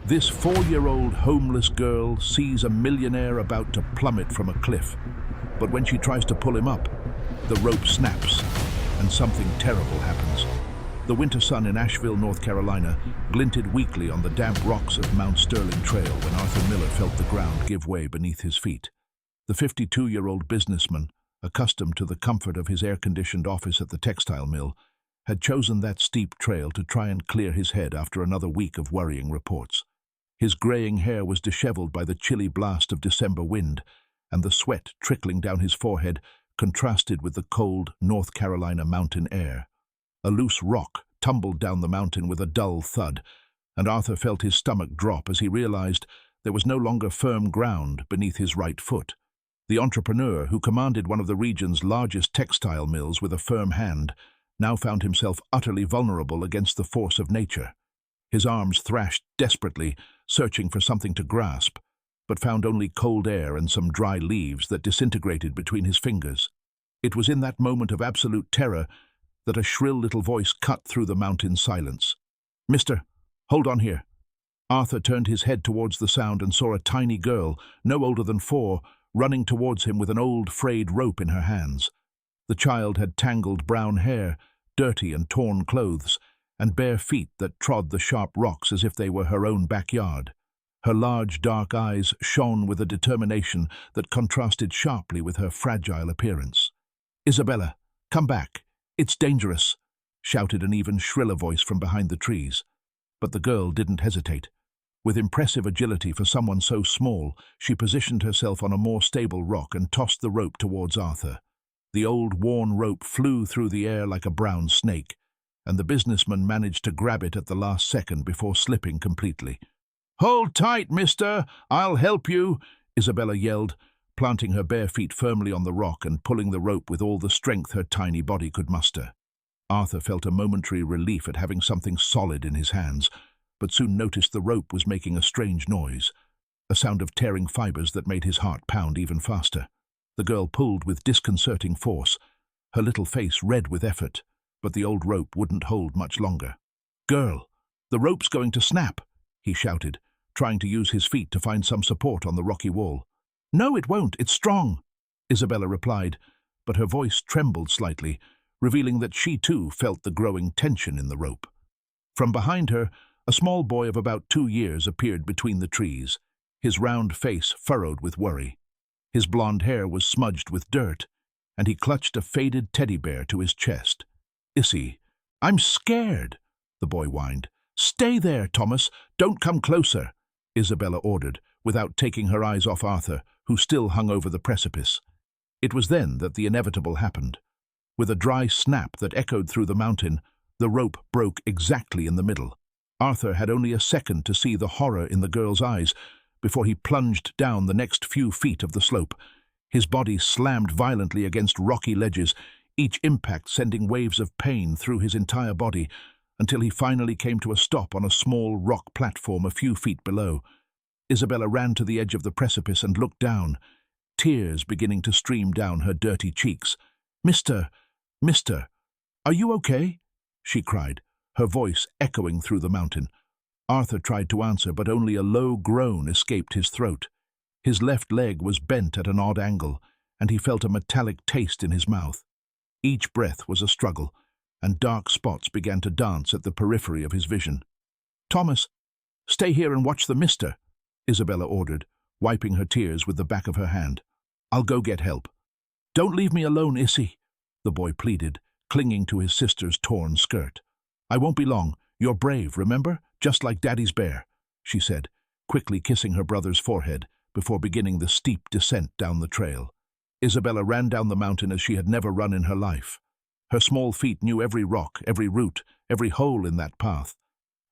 This 4-year-old homeless girl sees a millionaire about to plummet from a cliff. But when she tries to pull him up, the rope snaps and something terrible happens. The winter sun in Asheville, North Carolina, glinted weakly on the damp rocks of Mount Sterling Trail when Arthur Miller felt the ground give way beneath his feet. The 52-year-old businessman, accustomed to the comfort of his air-conditioned office at the textile mill, had chosen that steep trail to try and clear his head after another week of worrying reports. His graying hair was disheveled by the chilly blast of December wind, and the sweat trickling down his forehead contrasted with the cold North Carolina mountain air. A loose rock tumbled down the mountain with a dull thud, and Arthur felt his stomach drop as he realized there was no longer firm ground beneath his right foot. The entrepreneur, who commanded one of the region's largest textile mills with a firm hand, now found himself utterly vulnerable against the force of nature. His arms thrashed desperately, searching for something to grasp, but found only cold air and some dry leaves that disintegrated between his fingers. It was in that moment of absolute terror that a shrill little voice cut through the mountain silence. "Mister, hold on here." Arthur turned his head towards the sound and saw a tiny girl, no older than 4, running towards him with an old frayed rope in her hands. The child had tangled brown hair, dirty and torn clothes, and bare feet that trod the sharp rocks as if they were her own backyard. Her large dark eyes shone with a determination that contrasted sharply with her fragile appearance. "Isabella, come back. It's dangerous," shouted an even shriller voice from behind the trees. But the girl didn't hesitate. With impressive agility for someone so small, she positioned herself on a more stable rock and tossed the rope towards Arthur. The old worn rope flew through the air like a brown snake, and the businessman managed to grab it at the last second before slipping completely. "Hold tight, mister! I'll help you!" Isabella yelled, planting her bare feet firmly on the rock and pulling the rope with all the strength her tiny body could muster. Arthur felt a momentary relief at having something solid in his hands, but soon noticed the rope was making a strange noise, a sound of tearing fibers that made his heart pound even faster. The girl pulled with disconcerting force, her little face red with effort, but the old rope wouldn't hold much longer. "Girl, the rope's going to snap," he shouted, trying to use his feet to find some support on the rocky wall. "No, it won't. It's strong," Isabella replied, but her voice trembled slightly, revealing that she too felt the growing tension in the rope. From behind her, a small boy of about 2 years appeared between the trees, his round face furrowed with worry. His blonde hair was smudged with dirt, and he clutched a faded teddy bear to his chest. "Issy, I'm scared," the boy whined. "Stay there, Thomas. Don't come closer," Isabella ordered, without taking her eyes off Arthur, who still hung over the precipice. It was then that the inevitable happened. With a dry snap that echoed through the mountain, the rope broke exactly in the middle. Arthur had only a second to see the horror in the girl's eyes before he plunged down the next few feet of the slope. His body slammed violently against rocky ledges, each impact sending waves of pain through his entire body, until he finally came to a stop on a small rock platform a few feet below. Isabella ran to the edge of the precipice and looked down, tears beginning to stream down her dirty cheeks. Mister, are you okay?" she cried, her voice echoing through the mountain. Arthur tried to answer, but only a low groan escaped his throat. His left leg was bent at an odd angle, and he felt a metallic taste in his mouth. Each breath was a struggle, and dark spots began to dance at the periphery of his vision. "Thomas, stay here and watch the mister," Isabella ordered, wiping her tears with the back of her hand. "I'll go get help." "Don't leave me alone, Issy," the boy pleaded, clinging to his sister's torn skirt. "I won't be long. You're brave, remember? Just like Daddy's bear," she said, quickly kissing her brother's forehead before beginning the steep descent down the trail. Isabella ran down the mountain as she had never run in her life. Her small feet knew every rock, every root, every hole in that path.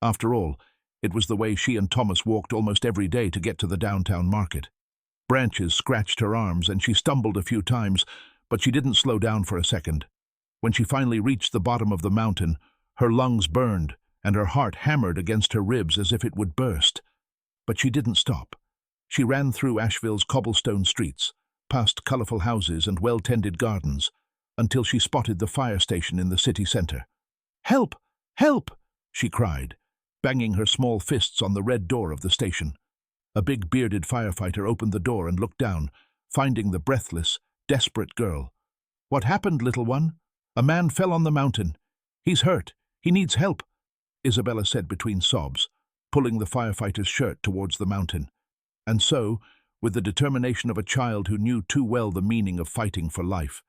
After all, it was the way she and Thomas walked almost every day to get to the downtown market. Branches scratched her arms and she stumbled a few times, but she didn't slow down for a second. When she finally reached the bottom of the mountain, her lungs burned and her heart hammered against her ribs as if it would burst. But she didn't stop. She ran through Asheville's cobblestone streets, past colorful houses and well-tended gardens, until she spotted the fire station in the city center. "Help! Help!" she cried, banging her small fists on the red door of the station. A big bearded firefighter opened the door and looked down, finding the breathless, desperate girl. "What happened, little one? A man fell on the mountain. He's hurt. He needs help," Isabella said between sobs, pulling the firefighter's shirt towards the mountain. And so, with the determination of a child who knew too well the meaning of fighting for life,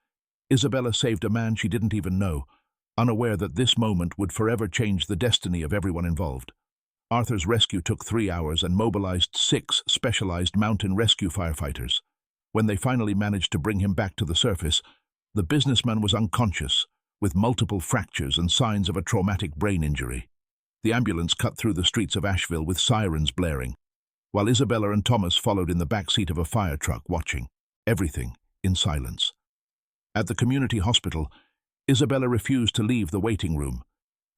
Isabella saved a man she didn't even know, unaware that this moment would forever change the destiny of everyone involved. Arthur's rescue took 3 hours and mobilized 6 specialized mountain rescue firefighters. When they finally managed to bring him back to the surface, the businessman was unconscious, with multiple fractures and signs of a traumatic brain injury. The ambulance cut through the streets of Asheville with sirens blaring, while Isabella and Thomas followed in the back seat of a fire truck, watching everything in silence. At the community hospital, Isabella refused to leave the waiting room.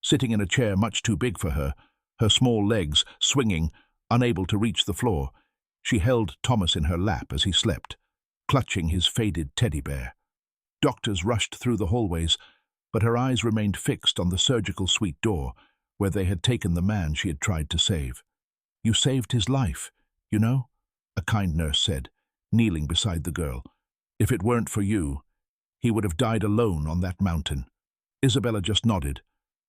Sitting in a chair much too big for her, her small legs swinging, unable to reach the floor, she held Thomas in her lap as he slept, clutching his faded teddy bear. Doctors rushed through the hallways, but her eyes remained fixed on the surgical suite door, where they had taken the man she had tried to save. "You saved his life, you know," a kind nurse said, kneeling beside the girl. "If it weren't for you, he would have died alone on that mountain." Isabella just nodded,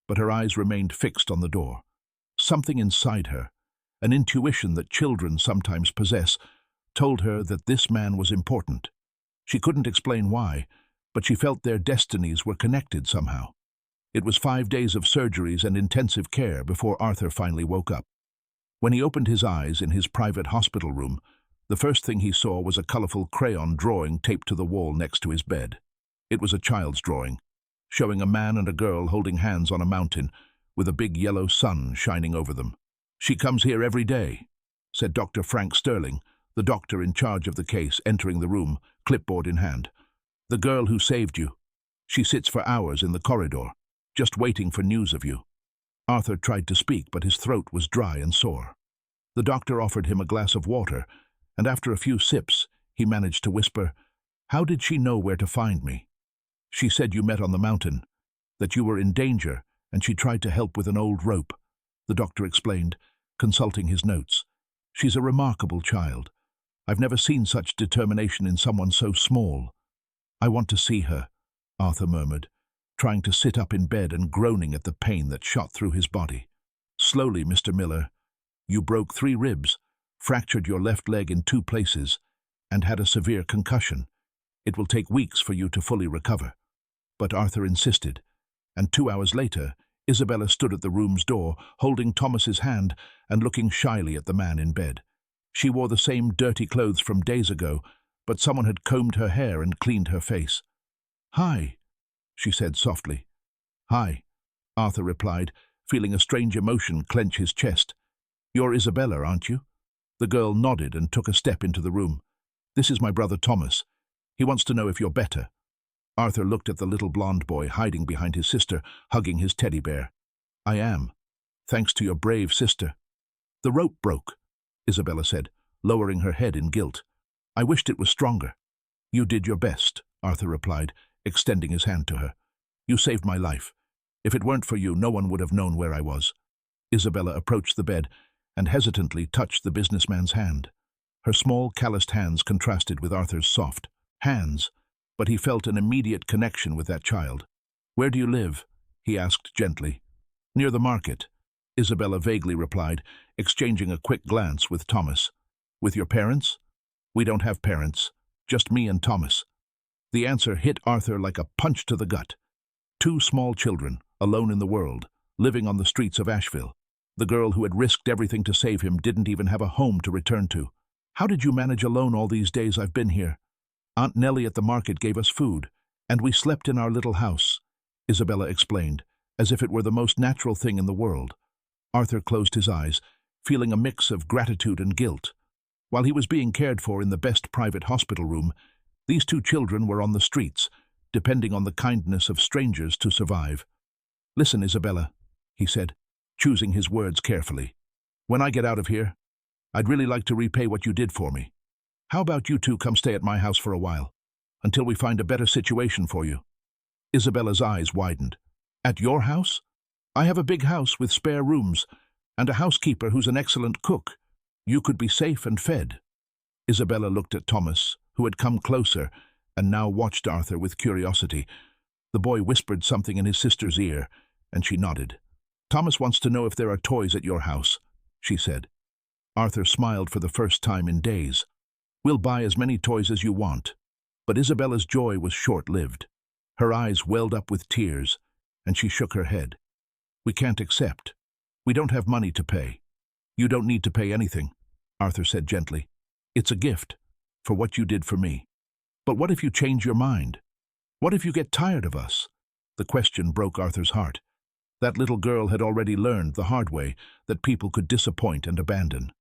but her eyes remained fixed on the door. Something inside her, an intuition that children sometimes possess, told her that this man was important. She couldn't explain why, but she felt their destinies were connected somehow. It was 5 days of surgeries and intensive care before Arthur finally woke up. When he opened his eyes in his private hospital room, the first thing he saw was a colorful crayon drawing taped to the wall next to his bed. It was a child's drawing, showing a man and a girl holding hands on a mountain, with a big yellow sun shining over them. "She comes here every day," said Dr. Frank Sterling, the doctor in charge of the case, entering the room, clipboard in hand. "The girl who saved you. She sits for hours in the corridor, just waiting for news of you." Arthur tried to speak, but his throat was dry and sore. The doctor offered him a glass of water, and after a few sips, he managed to whisper, "How did she know where to find me?" "She said you met on the mountain, that you were in danger, and she tried to help with an old rope," the doctor explained, consulting his notes. "She's a remarkable child. I've never seen such determination in someone so small." "I want to see her," Arthur murmured, trying to sit up in bed and groaning at the pain that shot through his body. "Slowly, Mr. Miller. You broke 3 ribs, fractured your left leg in 2 places, and had a severe concussion. It will take weeks for you to fully recover." But Arthur insisted, and 2 hours later, Isabella stood at the room's door, holding Thomas's hand and looking shyly at the man in bed. She wore the same dirty clothes from days ago, but someone had combed her hair and cleaned her face. "Hi," she said softly. "Hi," Arthur replied, feeling a strange emotion clench his chest. "You're Isabella, aren't you?" The girl nodded and took a step into the room. "This is my brother Thomas. He wants to know if you're better." Arthur looked at the little blonde boy hiding behind his sister, hugging his teddy bear. "I am, thanks to your brave sister." "The rope broke," Isabella said, lowering her head in guilt. "I wished it was stronger." "You did your best," Arthur replied, extending his hand to her. "You saved my life. If it weren't for you, no one would have known where I was." Isabella approached the bed and hesitantly touched the businessman's hand. Her small, calloused hands contrasted with Arthur's soft hands, but he felt an immediate connection with that child. "Where do you live?" he asked gently. "Near the market," Isabella vaguely replied, exchanging a quick glance with Thomas. "With your parents?" "We don't have parents, just me and Thomas." The answer hit Arthur like a punch to the gut. 2 small children, alone in the world, living on the streets of Asheville. The girl who had risked everything to save him didn't even have a home to return to. "How did you manage alone all these days I've been here?" "Aunt Nellie at the market gave us food, and we slept in our little house," Isabella explained, as if it were the most natural thing in the world. Arthur closed his eyes, feeling a mix of gratitude and guilt. While he was being cared for in the best private hospital room, these 2 children were on the streets, depending on the kindness of strangers to survive. "Listen, Isabella," he said, choosing his words carefully. "When I get out of here, I'd really like to repay what you did for me. How about you 2 come stay at my house for a while, until we find a better situation for you?" Isabella's eyes widened. "At your house? I have a big house with spare rooms, And a housekeeper who's an excellent cook. You could be safe and fed." Isabella looked at Thomas, who had come closer, and now watched Arthur with curiosity. The boy whispered something in his sister's ear, and she nodded. "Thomas wants to know if there are toys at your house," she said. Arthur smiled for the first time in days. "We'll buy as many toys as you want." But Isabella's joy was short-lived. Her eyes welled up with tears, and she shook her head. "We can't accept. We don't have money to pay." "You don't need to pay anything," Arthur said gently. "It's a gift, for what you did for me." "But what if you change your mind? What if you get tired of us?" The question broke Arthur's heart. That little girl had already learned the hard way that people could disappoint and abandon.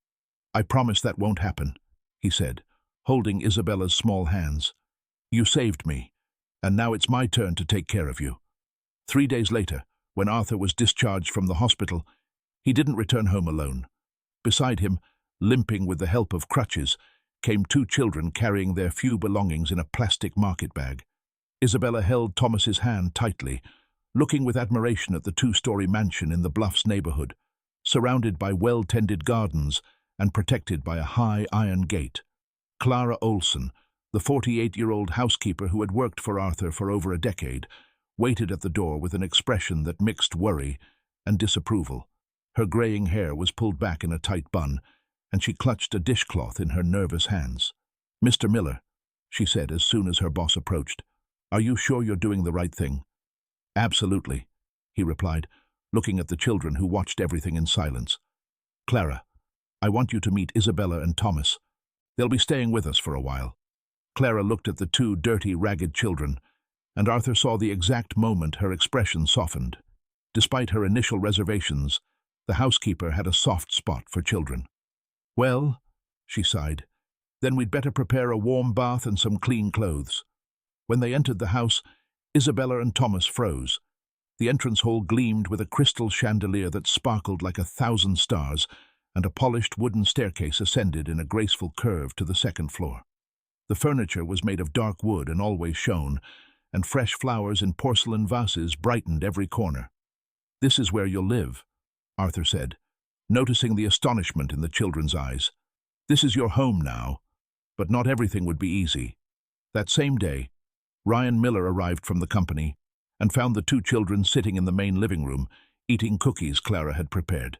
"I promise that won't happen," he said, holding Isabella's small hands. "You saved me, and now it's my turn to take care of you." 3 days later, when Arthur was discharged from the hospital, he didn't return home alone. Beside him, limping with the help of crutches, came 2 children carrying their few belongings in a plastic market bag. Isabella held Thomas's hand tightly, looking with admiration at the 2-story mansion in the Bluffs neighborhood, surrounded by well-tended gardens and protected by a high iron gate. Clara Olson, the 48-year-old housekeeper who had worked for Arthur for over a decade, waited at the door with an expression that mixed worry and disapproval. Her graying hair was pulled back in a tight bun, and she clutched a dishcloth in her nervous hands. "Mr. Miller," she said as soon as her boss approached, "are you sure you're doing the right thing?" "Absolutely," he replied, looking at the children who watched everything in silence. "Clara, I want you to meet Isabella and Thomas. They'll be staying with us for a while." Clara looked at the 2 dirty, ragged children, and Arthur saw the exact moment her expression softened. Despite her initial reservations, the housekeeper had a soft spot for children. "Well," she sighed, "then we'd better prepare a warm bath and some clean clothes." When they entered the house, Isabella and Thomas froze. The entrance hall gleamed with a crystal chandelier that sparkled like 1,000 stars, and a polished wooden staircase ascended in a graceful curve to the 2nd floor. The furniture was made of dark wood and always shone, and fresh flowers in porcelain vases brightened every corner. "This is where you'll live," Arthur said, noticing the astonishment in the children's eyes. "This is your home now." But not everything would be easy. That same day, Ryan Miller arrived from the company and found the 2 children sitting in the main living room, eating cookies Clara had prepared.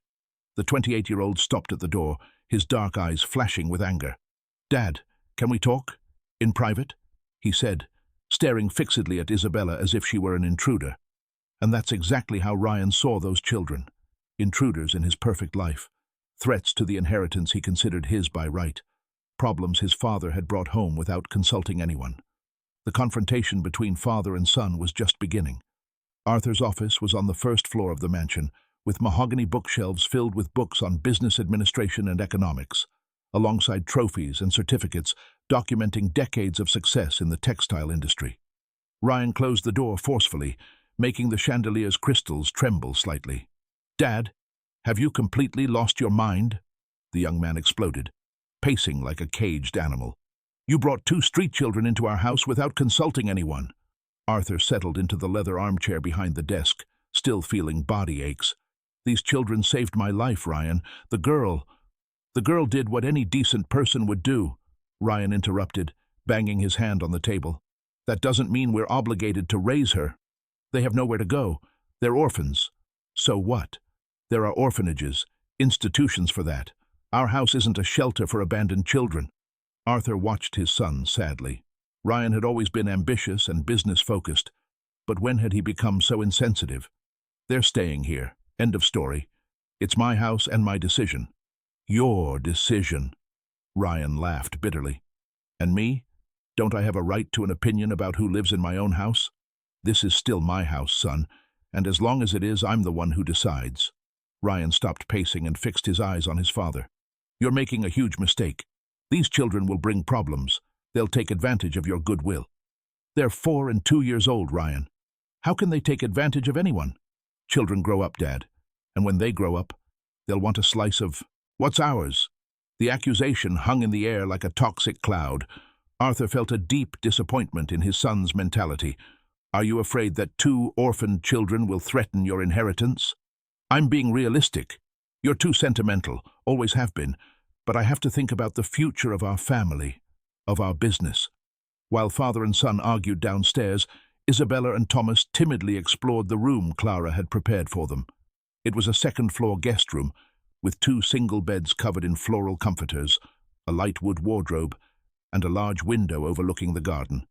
The 28-year-old stopped at the door, his dark eyes flashing with anger. "Dad, can we talk? In private?" he said, staring fixedly at Isabella as if she were an intruder. And that's exactly how Ryan saw those children. Intruders in his perfect life. Threats to the inheritance he considered his by right. Problems his father had brought home without consulting anyone. The confrontation between father and son was just beginning. Arthur's office was on the 1st floor of the mansion, with mahogany bookshelves filled with books on business administration and economics, alongside trophies and certificates documenting decades of success in the textile industry. Ryan closed the door forcefully, making the chandelier's crystals tremble slightly. "Dad, have you completely lost your mind?" the young man exploded, pacing like a caged animal. "You brought 2 street children into our house without consulting anyone." Arthur settled into the leather armchair behind the desk, still feeling body aches. "These children saved my life, Ryan. The girl did what any decent person would do," Ryan interrupted, banging his hand on the table. "That doesn't mean we're obligated to raise her. They have nowhere to go. They're orphans." "So what? There are orphanages, institutions for that. Our house isn't a shelter for abandoned children." Arthur watched his son sadly. Ryan had always been ambitious and business-focused, but when had he become so insensitive? "They're staying here. End of story. It's my house and my decision." "Your decision," Ryan laughed bitterly. "And me? Don't I have a right to an opinion about who lives in my own house? This is still my house, son, and as long as it is, I'm the one who decides." Ryan stopped pacing and fixed his eyes on his father. "You're making a huge mistake. These children will bring problems. They'll take advantage of your goodwill." "They're 4 and 2 years old, Ryan. How can they take advantage of anyone?" "Children grow up, Dad, and when they grow up, they'll want a slice of what's ours." The accusation hung in the air like a toxic cloud. Arthur felt a deep disappointment in his son's mentality. "Are you afraid that 2 orphaned children will threaten your inheritance?" "I'm being realistic. You're too sentimental, always have been, but I have to think about the future of our family, of our business. While father and son argued downstairs, Isabella and Thomas timidly explored the room Clara had prepared for them. It was a second-floor guest room, with 2 single beds covered in floral comforters, a light wood wardrobe, and a large window overlooking the garden.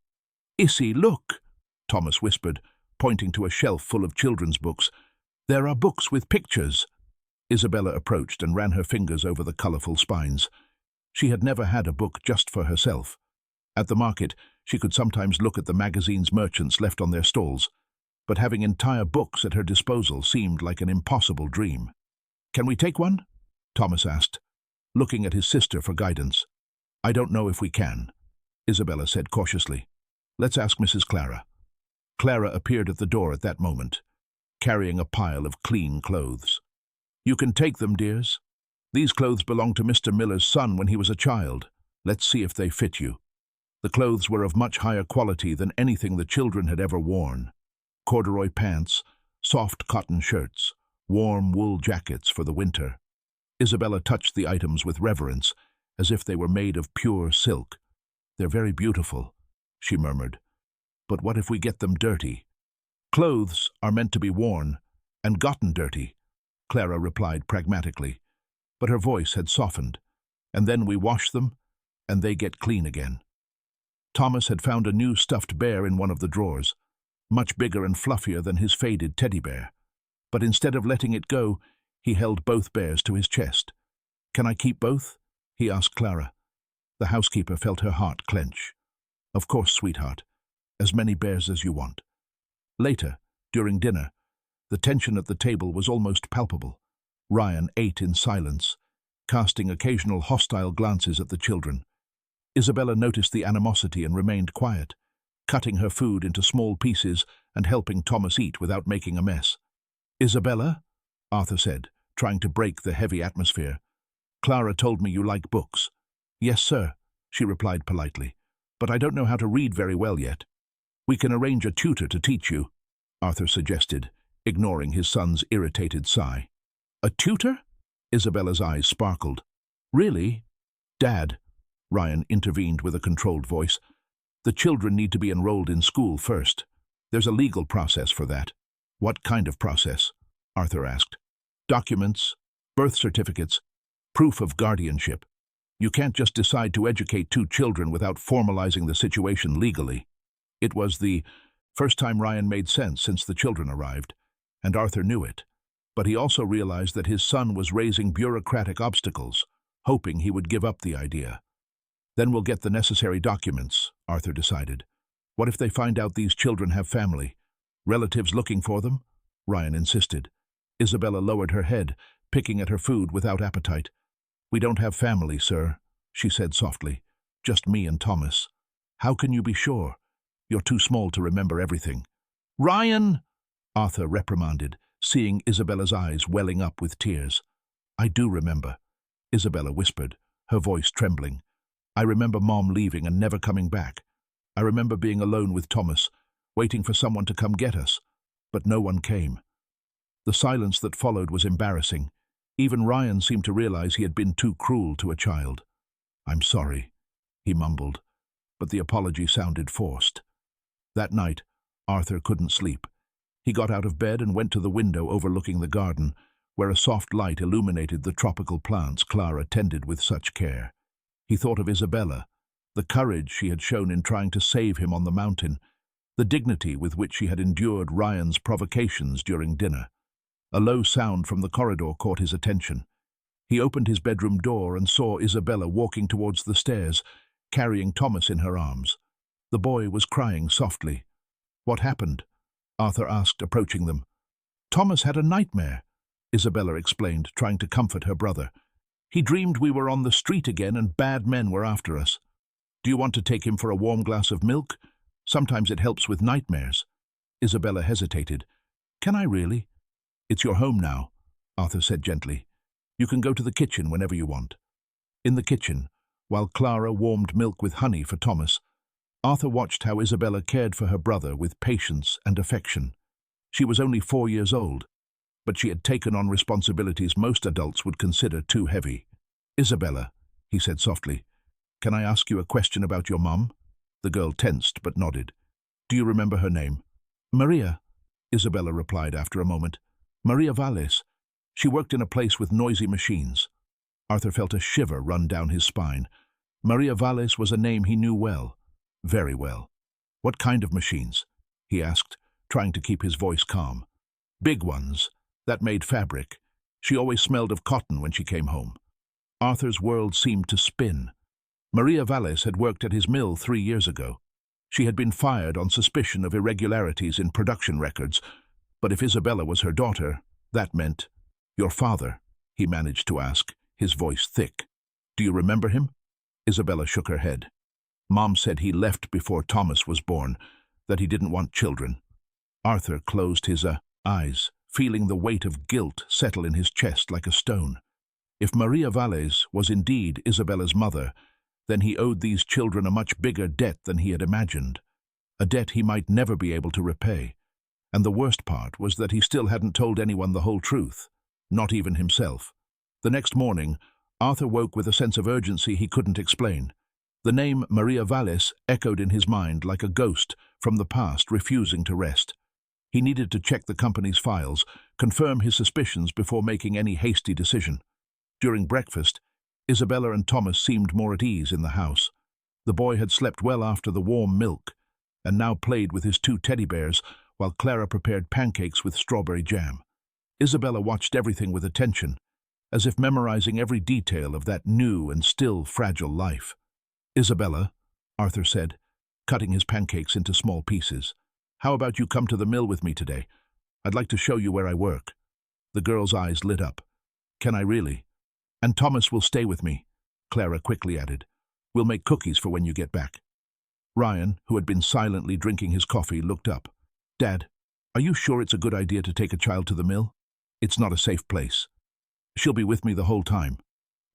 "Issy, look," Thomas whispered, pointing to a shelf full of children's books. "There are books with pictures." Isabella approached and ran her fingers over the colourful spines. She had never had a book just for herself. At the market, she could sometimes look at the magazines merchants left on their stalls, but having entire books at her disposal seemed like an impossible dream. "Can we take one?" Thomas asked, looking at his sister for guidance. "I don't know if we can," Isabella said cautiously. "Let's ask Mrs. Clara." Clara appeared at the door at that moment, carrying a pile of clean clothes. "You can take them, dears. These clothes belonged to Mr. Miller's son when he was a child. Let's see if they fit you." The clothes were of much higher quality than anything the children had ever worn. Corduroy pants, soft cotton shirts, warm wool jackets for the winter. Isabella touched the items with reverence, as if they were made of pure silk. "They're very beautiful," she murmured. "But what if we get them dirty?" "Clothes are meant to be worn, and gotten dirty," Clara replied pragmatically. But her voice had softened. "And then we wash them, and they get clean again." Thomas had found a new stuffed bear in one of the drawers, much bigger and fluffier than his faded teddy bear. But instead of letting it go, he held both bears to his chest. "Can I keep both?" he asked Clara. The housekeeper felt her heart clench. "Of course, sweetheart. As many bears as you want." Later, during dinner, the tension at the table was almost palpable. Ryan ate in silence, casting occasional hostile glances at the children. Isabella noticed the animosity and remained quiet, cutting her food into small pieces and helping Thomas eat without making a mess. "Isabella," Arthur said, trying to break the heavy atmosphere, "Clara told me you like books." "Yes, sir," she replied politely, "but I don't know how to read very well yet." "We can arrange a tutor to teach you," Arthur suggested, ignoring his son's irritated sigh. "A tutor?" Isabella's eyes sparkled. "Really?" "Dad," Ryan intervened with a controlled voice, "the children need to be enrolled in school first. There's a legal process for that." "What kind of process?" Arthur asked. "Documents, birth certificates, proof of guardianship. You can't just decide to educate 2 children without formalizing the situation legally." It was the first time Ryan made sense since the children arrived, and Arthur knew it. But he also realized that his son was raising bureaucratic obstacles, hoping he would give up the idea. "Then we'll get the necessary documents," Arthur decided. "What if they find out these children have family? Relatives looking for them?" Ryan insisted. Isabella lowered her head, picking at her food without appetite. "We don't have family, sir," she said softly. "Just me and Thomas." "How can you be sure? You're too small to remember everything." "Ryan!" Arthur reprimanded, seeing Isabella's eyes welling up with tears. "I do remember," Isabella whispered, her voice trembling. "I remember Mom leaving and never coming back. I remember being alone with Thomas, waiting for someone to come get us, but no one came." The silence that followed was embarrassing. Even Ryan seemed to realize he had been too cruel to a child. "I'm sorry," he mumbled, but the apology sounded forced. That night, Arthur couldn't sleep. He got out of bed and went to the window overlooking the garden, where a soft light illuminated the tropical plants Clara tended with such care. He thought of Isabella, the courage she had shown in trying to save him on the mountain, the dignity with which she had endured Ryan's provocations during dinner. A low sound from the corridor caught his attention. He opened his bedroom door and saw Isabella walking towards the stairs, carrying Thomas in her arms. The boy was crying softly. "What happened?" Arthur asked, approaching them. "Thomas had a nightmare," Isabella explained, trying to comfort her brother. "He dreamed we were on the street again and bad men were after us. Do you want to take him for a warm glass of milk? Sometimes it helps with nightmares." Isabella hesitated. "Can I really?" "It's your home now," Arthur said gently. "You can go to the kitchen whenever you want." In the kitchen, while Clara warmed milk with honey for Thomas, Arthur watched how Isabella cared for her brother with patience and affection. She was only 4 years old, but she had taken on responsibilities most adults would consider too heavy. "Isabella," he said softly, "can I ask you a question about your mom?" The girl tensed but nodded. "Do you remember her name?" "Maria," Isabella replied after a moment. "Maria Valles. She worked in a place with noisy machines." Arthur felt a shiver run down his spine. Maria Valles was a name he knew well, very well. "What kind of machines?" he asked, trying to keep his voice calm. "Big ones, that made fabric. She always smelled of cotton when she came home." Arthur's world seemed to spin. Maria Valles had worked at his mill 3 years ago. She had been fired on suspicion of irregularities in production records, but if Isabella was her daughter, that meant— "Your father?" he managed to ask, his voice thick. "Do you remember him?" Isabella shook her head. "Mom said he left before Thomas was born, that he didn't want children." Arthur closed his eyes, feeling the weight of guilt settle in his chest like a stone. If Maria Valles was indeed Isabella's mother, then he owed these children a much bigger debt than he had imagined, a debt he might never be able to repay. And the worst part was that he still hadn't told anyone the whole truth, not even himself. The next morning, Arthur woke with a sense of urgency he couldn't explain. The name Maria Valles echoed in his mind like a ghost from the past refusing to rest. He needed to check the company's files, confirm his suspicions before making any hasty decision. During breakfast, Isabella and Thomas seemed more at ease in the house. The boy had slept well after the warm milk, and now played with his 2 teddy bears while Clara prepared pancakes with strawberry jam. Isabella watched everything with attention, as if memorizing every detail of that new and still fragile life. "Isabella," Arthur said, cutting his pancakes into small pieces, "how about you come to the mill with me today? I'd like to show you where I work." The girl's eyes lit up. "Can I really?" "And Thomas will stay with me," Clara quickly added. "We'll make cookies for when you get back." Ryan, who had been silently drinking his coffee, looked up. "Dad, are you sure it's a good idea to take a child to the mill? It's not a safe place." "She'll be with me the whole time,"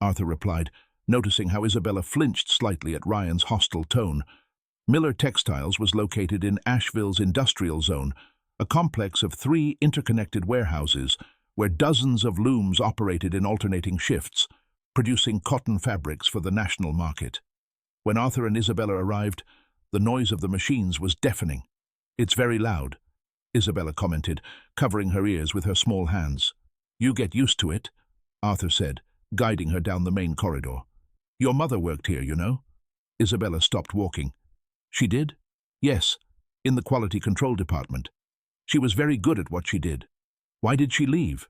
Arthur replied, noticing how Isabella flinched slightly at Ryan's hostile tone. Miller Textiles was located in Asheville's industrial zone, a complex of 3 interconnected warehouses where dozens of looms operated in alternating shifts, producing cotton fabrics for the national market. When Arthur and Isabella arrived, the noise of the machines was deafening. "It's very loud," Isabella commented, covering her ears with her small hands. "You get used to it," Arthur said, guiding her down the main corridor. "Your mother worked here, you know." Isabella stopped walking. "She did?" "Yes, in the quality control department. She was very good at what she did." "Why did she leave?"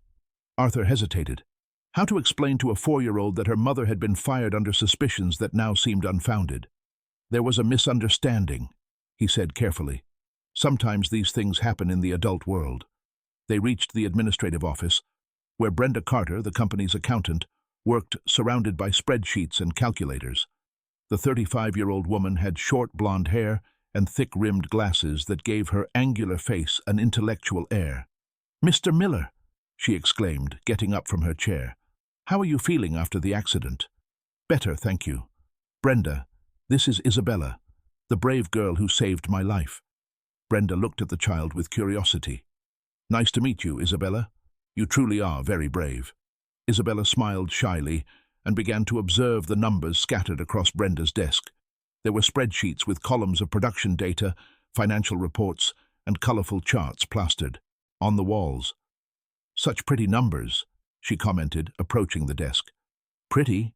Arthur hesitated. How to explain to a 4-year-old that her mother had been fired under suspicions that now seemed unfounded? "There was a misunderstanding," he said carefully. "Sometimes these things happen in the adult world." They reached the administrative office, where Brenda Carter, the company's accountant, worked surrounded by spreadsheets and calculators. The 35-year-old woman had short blonde hair and thick-rimmed glasses that gave her angular face an intellectual air. "Mr. Miller," she exclaimed, getting up from her chair. "How are you feeling after the accident?" "Better, thank you. Brenda, this is Isabella, the brave girl who saved my life." Brenda looked at the child with curiosity. "Nice to meet you, Isabella. You truly are very brave." Isabella smiled shyly and began to observe the numbers scattered across Brenda's desk. There were spreadsheets with columns of production data, financial reports, and colorful charts plastered on the walls. "Such pretty numbers," she commented, approaching the desk. "Pretty?"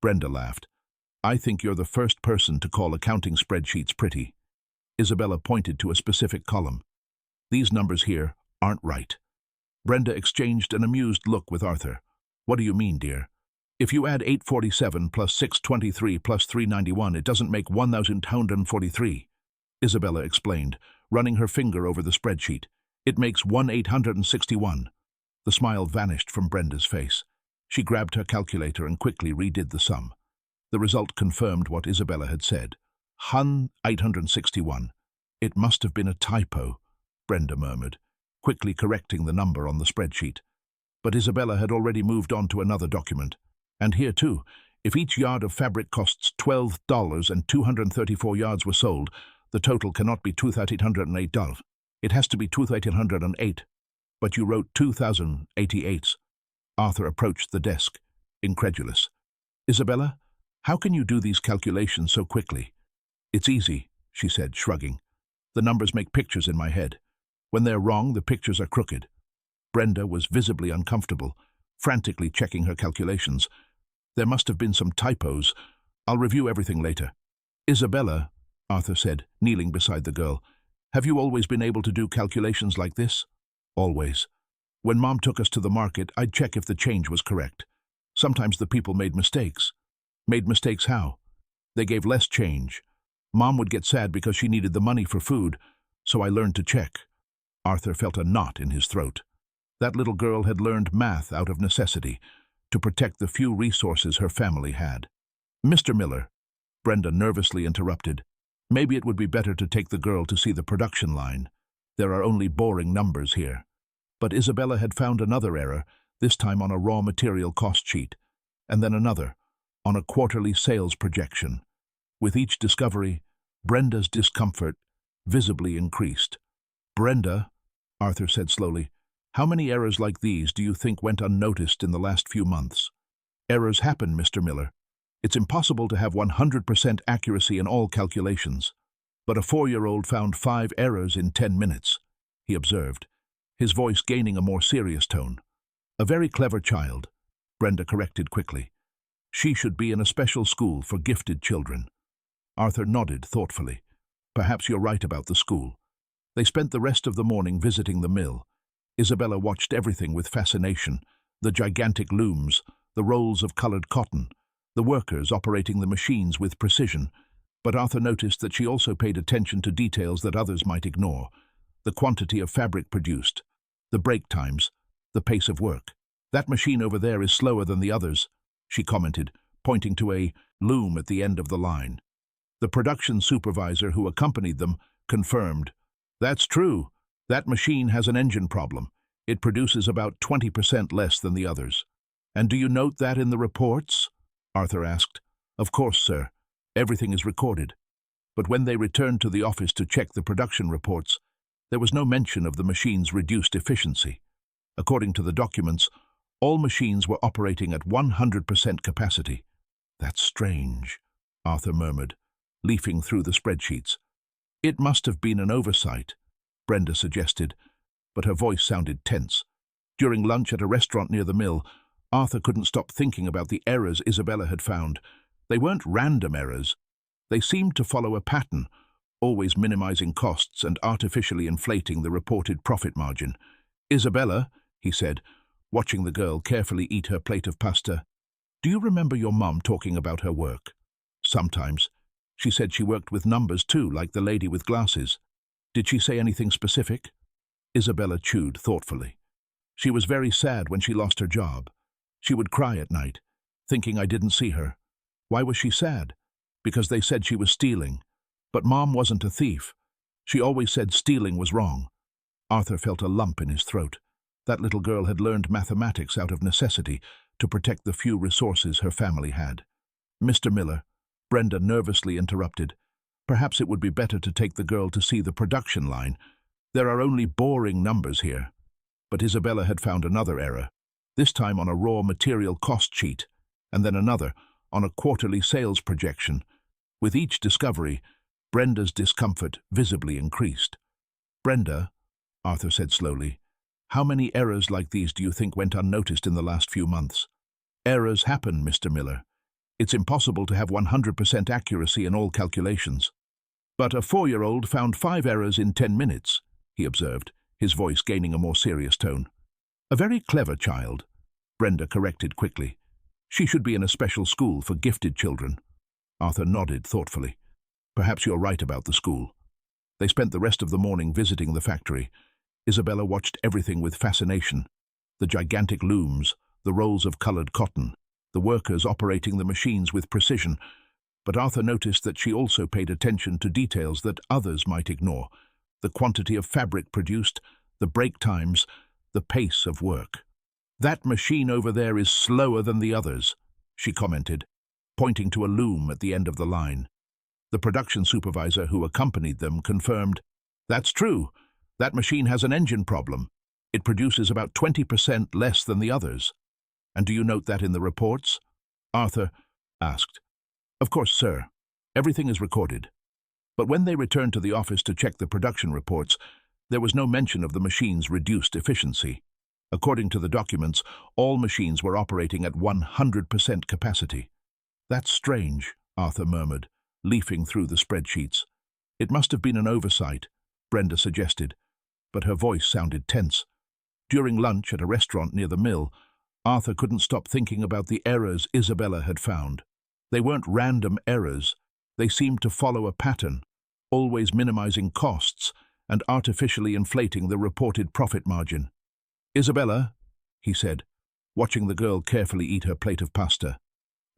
Brenda laughed. "I think you're the first person to call accounting spreadsheets pretty." Isabella pointed to a specific column. "These numbers here aren't right." Brenda exchanged an amused look with Arthur. "What do you mean, dear?" "If you add 847 plus 623 plus 391, it doesn't make 1,243, Isabella explained, running her finger over the spreadsheet. "It makes 1,861. The smile vanished from Brenda's face. She grabbed her calculator and quickly redid the sum. The result confirmed what Isabella had said. 861. "It must have been a typo," Brenda murmured, quickly correcting the number on the spreadsheet. But Isabella had already moved on to another document. "And here, too, if each yard of fabric costs $12 and 234 yards were sold, the total cannot be $2,808. It has to be $2,808. But you wrote 2088s. Arthur approached the desk, incredulous. Isabella, how can you do these calculations so quickly? It's easy, she said, shrugging. The numbers make pictures in my head. When they're wrong, the pictures are crooked. Brenda was visibly uncomfortable, frantically checking her calculations. There must have been some typos. I'll review everything later. Isabella, Arthur said, kneeling beside the girl, have you always been able to do calculations like this? Always. When Mom took us to the market, I'd check if the change was correct. Sometimes the people made mistakes. Made mistakes how? They gave less change. Mom would get sad because she needed the money for food, so I learned to check. Arthur felt a knot in his throat. That little girl had learned math out of necessity, to protect the few resources her family had. Mr. Miller, Brenda nervously interrupted, maybe it would be better to take the girl to see the production line. There are only boring numbers here. But Isabella had found another error, this time on a raw material cost sheet, and then another, on a quarterly sales projection. With each discovery, Brenda's discomfort visibly increased. Brenda, Arthur said slowly, how many errors like these do you think went unnoticed in the last few months? Errors happen, Mr. Miller. It's impossible to have 100% accuracy in all calculations. But a 4-year-old found 5 errors in 10 minutes, he observed, his voice gaining a more serious tone. A very clever child, Brenda corrected quickly. She should be in a special school for gifted children. Arthur nodded thoughtfully. Perhaps you're right about the school. They spent the rest of the morning visiting the mill. Isabella watched everything with fascination, the gigantic looms, the rolls of colored cotton, the workers operating the machines with precision. But Arthur noticed that she also paid attention to details that others might ignore. The quantity of fabric produced, the break times, the pace of work. That machine over there is slower than the others, she commented, pointing to a loom at the end of the line. The production supervisor who accompanied them confirmed, that's true. That machine has an engine problem. It produces about 20% less than the others. And do you note that in the reports? Arthur asked. Of course, sir. Everything is recorded. But when they returned to the office to check the production reports, there was no mention of the machine's reduced efficiency. According to the documents, all machines were operating at 100% capacity. That's strange, Arthur murmured, leafing through the spreadsheets. It must have been an oversight, Brenda suggested, but her voice sounded tense. During lunch at a restaurant near the mill, Arthur couldn't stop thinking about the errors Isabella had found. They weren't random errors. They seemed to follow a pattern, always minimizing costs and artificially inflating the reported profit margin. Isabella, he said, watching the girl carefully eat her plate of pasta, do you remember your mum talking about her work? Sometimes. She said she worked with numbers too, like the lady with glasses. Did she say anything specific? Isabella chewed thoughtfully. She was very sad when she lost her job. She would cry at night, thinking I didn't see her. Why was she sad? Because they said she was stealing. But Mom wasn't a thief. She always said stealing was wrong. Arthur felt a lump in his throat. That little girl had learned mathematics out of necessity to protect the few resources her family had. Mr. Miller, Brenda nervously interrupted. Perhaps it would be better to take the girl to see the production line. There are only boring numbers here. But Isabella had found another error, this time on a raw material cost sheet, and then another on a quarterly sales projection. With each discovery, Brenda's discomfort visibly increased. Brenda, Arthur said slowly, how many errors like these do you think went unnoticed in the last few months? Errors happen, Mr. Miller. It's impossible to have 100% accuracy in all calculations. But a 4-year-old found 5 errors in 10 minutes, he observed, his voice gaining a more serious tone. A very clever child, Brenda corrected quickly. She should be in a special school for gifted children. Arthur nodded thoughtfully. Perhaps you're right about the school. They spent the rest of the morning visiting the factory. Isabella watched everything with fascination. The gigantic looms, the rolls of colored cotton, the workers operating the machines with precision. But Arthur noticed that she also paid attention to details that others might ignore. The quantity of fabric produced, the break times, the pace of work. That machine over there is slower than the others, she commented, pointing to a loom at the end of the line. The production supervisor who accompanied them confirmed, that's true. That machine has an engine problem. It produces about 20% less than the others. And do you note that in the reports? Arthur asked. Of course, sir. Everything is recorded. But when they returned to the office to check the production reports, there was no mention of the machine's reduced efficiency. According to the documents, all machines were operating at 100% capacity. That's strange, Arthur murmured, leafing through the spreadsheets. It must have been an oversight, Brenda suggested, but her voice sounded tense. During lunch at a restaurant near the mill, Arthur couldn't stop thinking about the errors Isabella had found. They weren't random errors. They seemed to follow a pattern, always minimizing costs and artificially inflating the reported profit margin. Isabella, he said, watching the girl carefully eat her plate of pasta,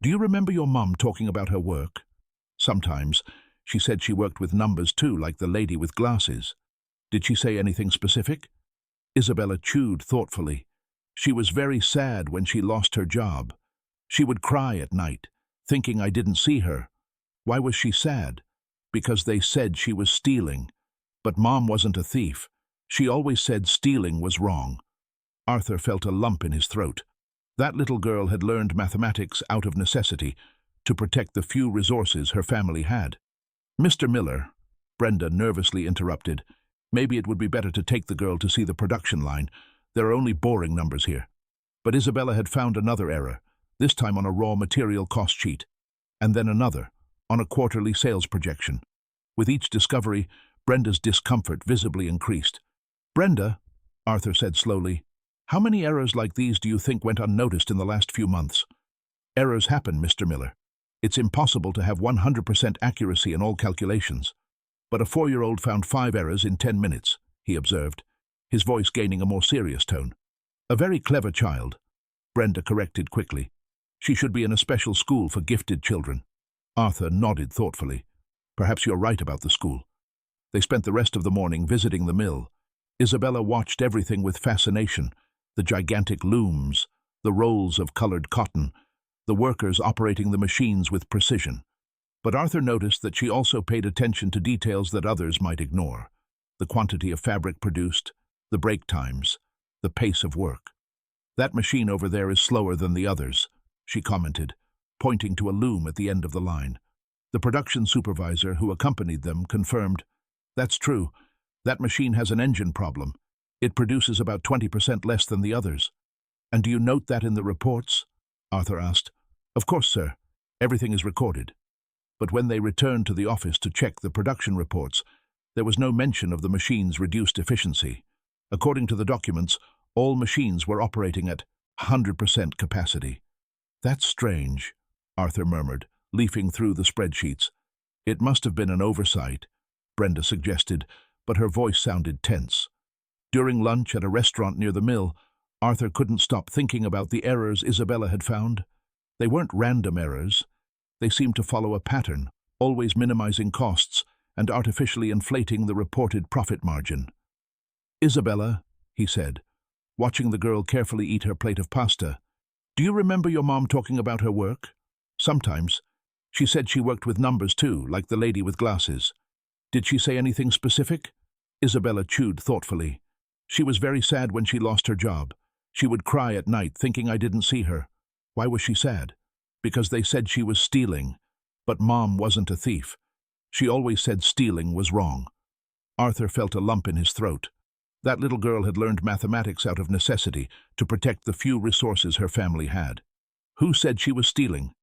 do you remember your mum talking about her work? Sometimes. She said she worked with numbers too, like the lady with glasses. Did she say anything specific? Isabella chewed thoughtfully. She was very sad when she lost her job. She would cry at night, thinking I didn't see her. Why was she sad? Because they said she was stealing. But Mom wasn't a thief. She always said stealing was wrong. Arthur felt a lump in his throat. That little girl had learned mathematics out of necessity to protect the few resources her family had. Mr. Miller, Brenda nervously interrupted, maybe it would be better to take the girl to see the production line. There are only boring numbers here. But Isabella had found another error, this time on a raw material cost sheet, and then another, on a quarterly sales projection. With each discovery, Brenda's discomfort visibly increased. Brenda, Arthur said slowly, how many errors like these do you think went unnoticed in the last few months? Errors happen, Mr. Miller. It's impossible to have 100% accuracy in all calculations. But a 4-year-old found 5 errors in 10 minutes, he observed, his voice gaining a more serious tone. A very clever child, Brenda corrected quickly. She should be in a special school for gifted children. Arthur nodded thoughtfully. Perhaps you're right about the school. They spent the rest of the morning visiting the mill. Isabella watched everything with fascination, the gigantic looms, the rolls of colored cotton, the workers operating the machines with precision. But Arthur noticed that she also paid attention to details that others might ignore. The quantity of fabric produced, the break times, the pace of work. That machine over there is slower than the others, she commented, pointing to a loom at the end of the line. The production supervisor who accompanied them confirmed, that's true, that machine has an engine problem. It produces about 20% less than the others. And do you note that in the reports? Arthur asked. Of course, sir. Everything is recorded. But when they returned to the office to check the production reports, there was no mention of the machine's reduced efficiency. According to the documents, all machines were operating at 100% capacity. That's strange, Arthur murmured, leafing through the spreadsheets. It must have been an oversight, Brenda suggested, but her voice sounded tense. During lunch at a restaurant near the mill, Arthur couldn't stop thinking about the errors Isabella had found. They weren't random errors. They seemed to follow a pattern, always minimizing costs and artificially inflating the reported profit margin. Isabella, he said, watching the girl carefully eat her plate of pasta, do you remember your mom talking about her work? Sometimes. She said she worked with numbers too, like the lady with glasses. Did she say anything specific? Isabella chewed thoughtfully. She was very sad when she lost her job. She would cry at night, thinking I didn't see her. Why was she sad? Because they said she was stealing. But Mom wasn't a thief. She always said stealing was wrong. Arthur felt a lump in his throat. That little girl had learned mathematics out of necessity to protect the few resources her family had. Who said she was stealing?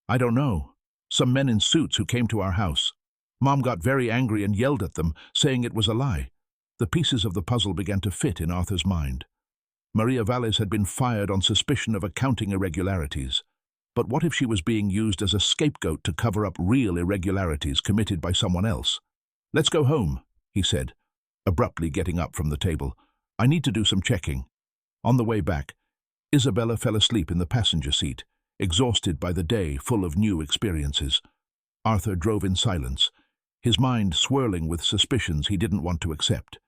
I don't know. Some men in suits who came to our house. Mom got very angry and yelled at them, saying it was a lie. The pieces of the puzzle began to fit in Arthur's mind. Maria Valles had been fired on suspicion of accounting irregularities. But what if she was being used as a scapegoat to cover up real irregularities committed by someone else? Let's go home, he said, abruptly getting up from the table. I need to do some checking. On the way back, Isabella fell asleep in the passenger seat, exhausted by the day full of new experiences. Arthur drove in silence, his mind swirling with suspicions he didn't want to accept.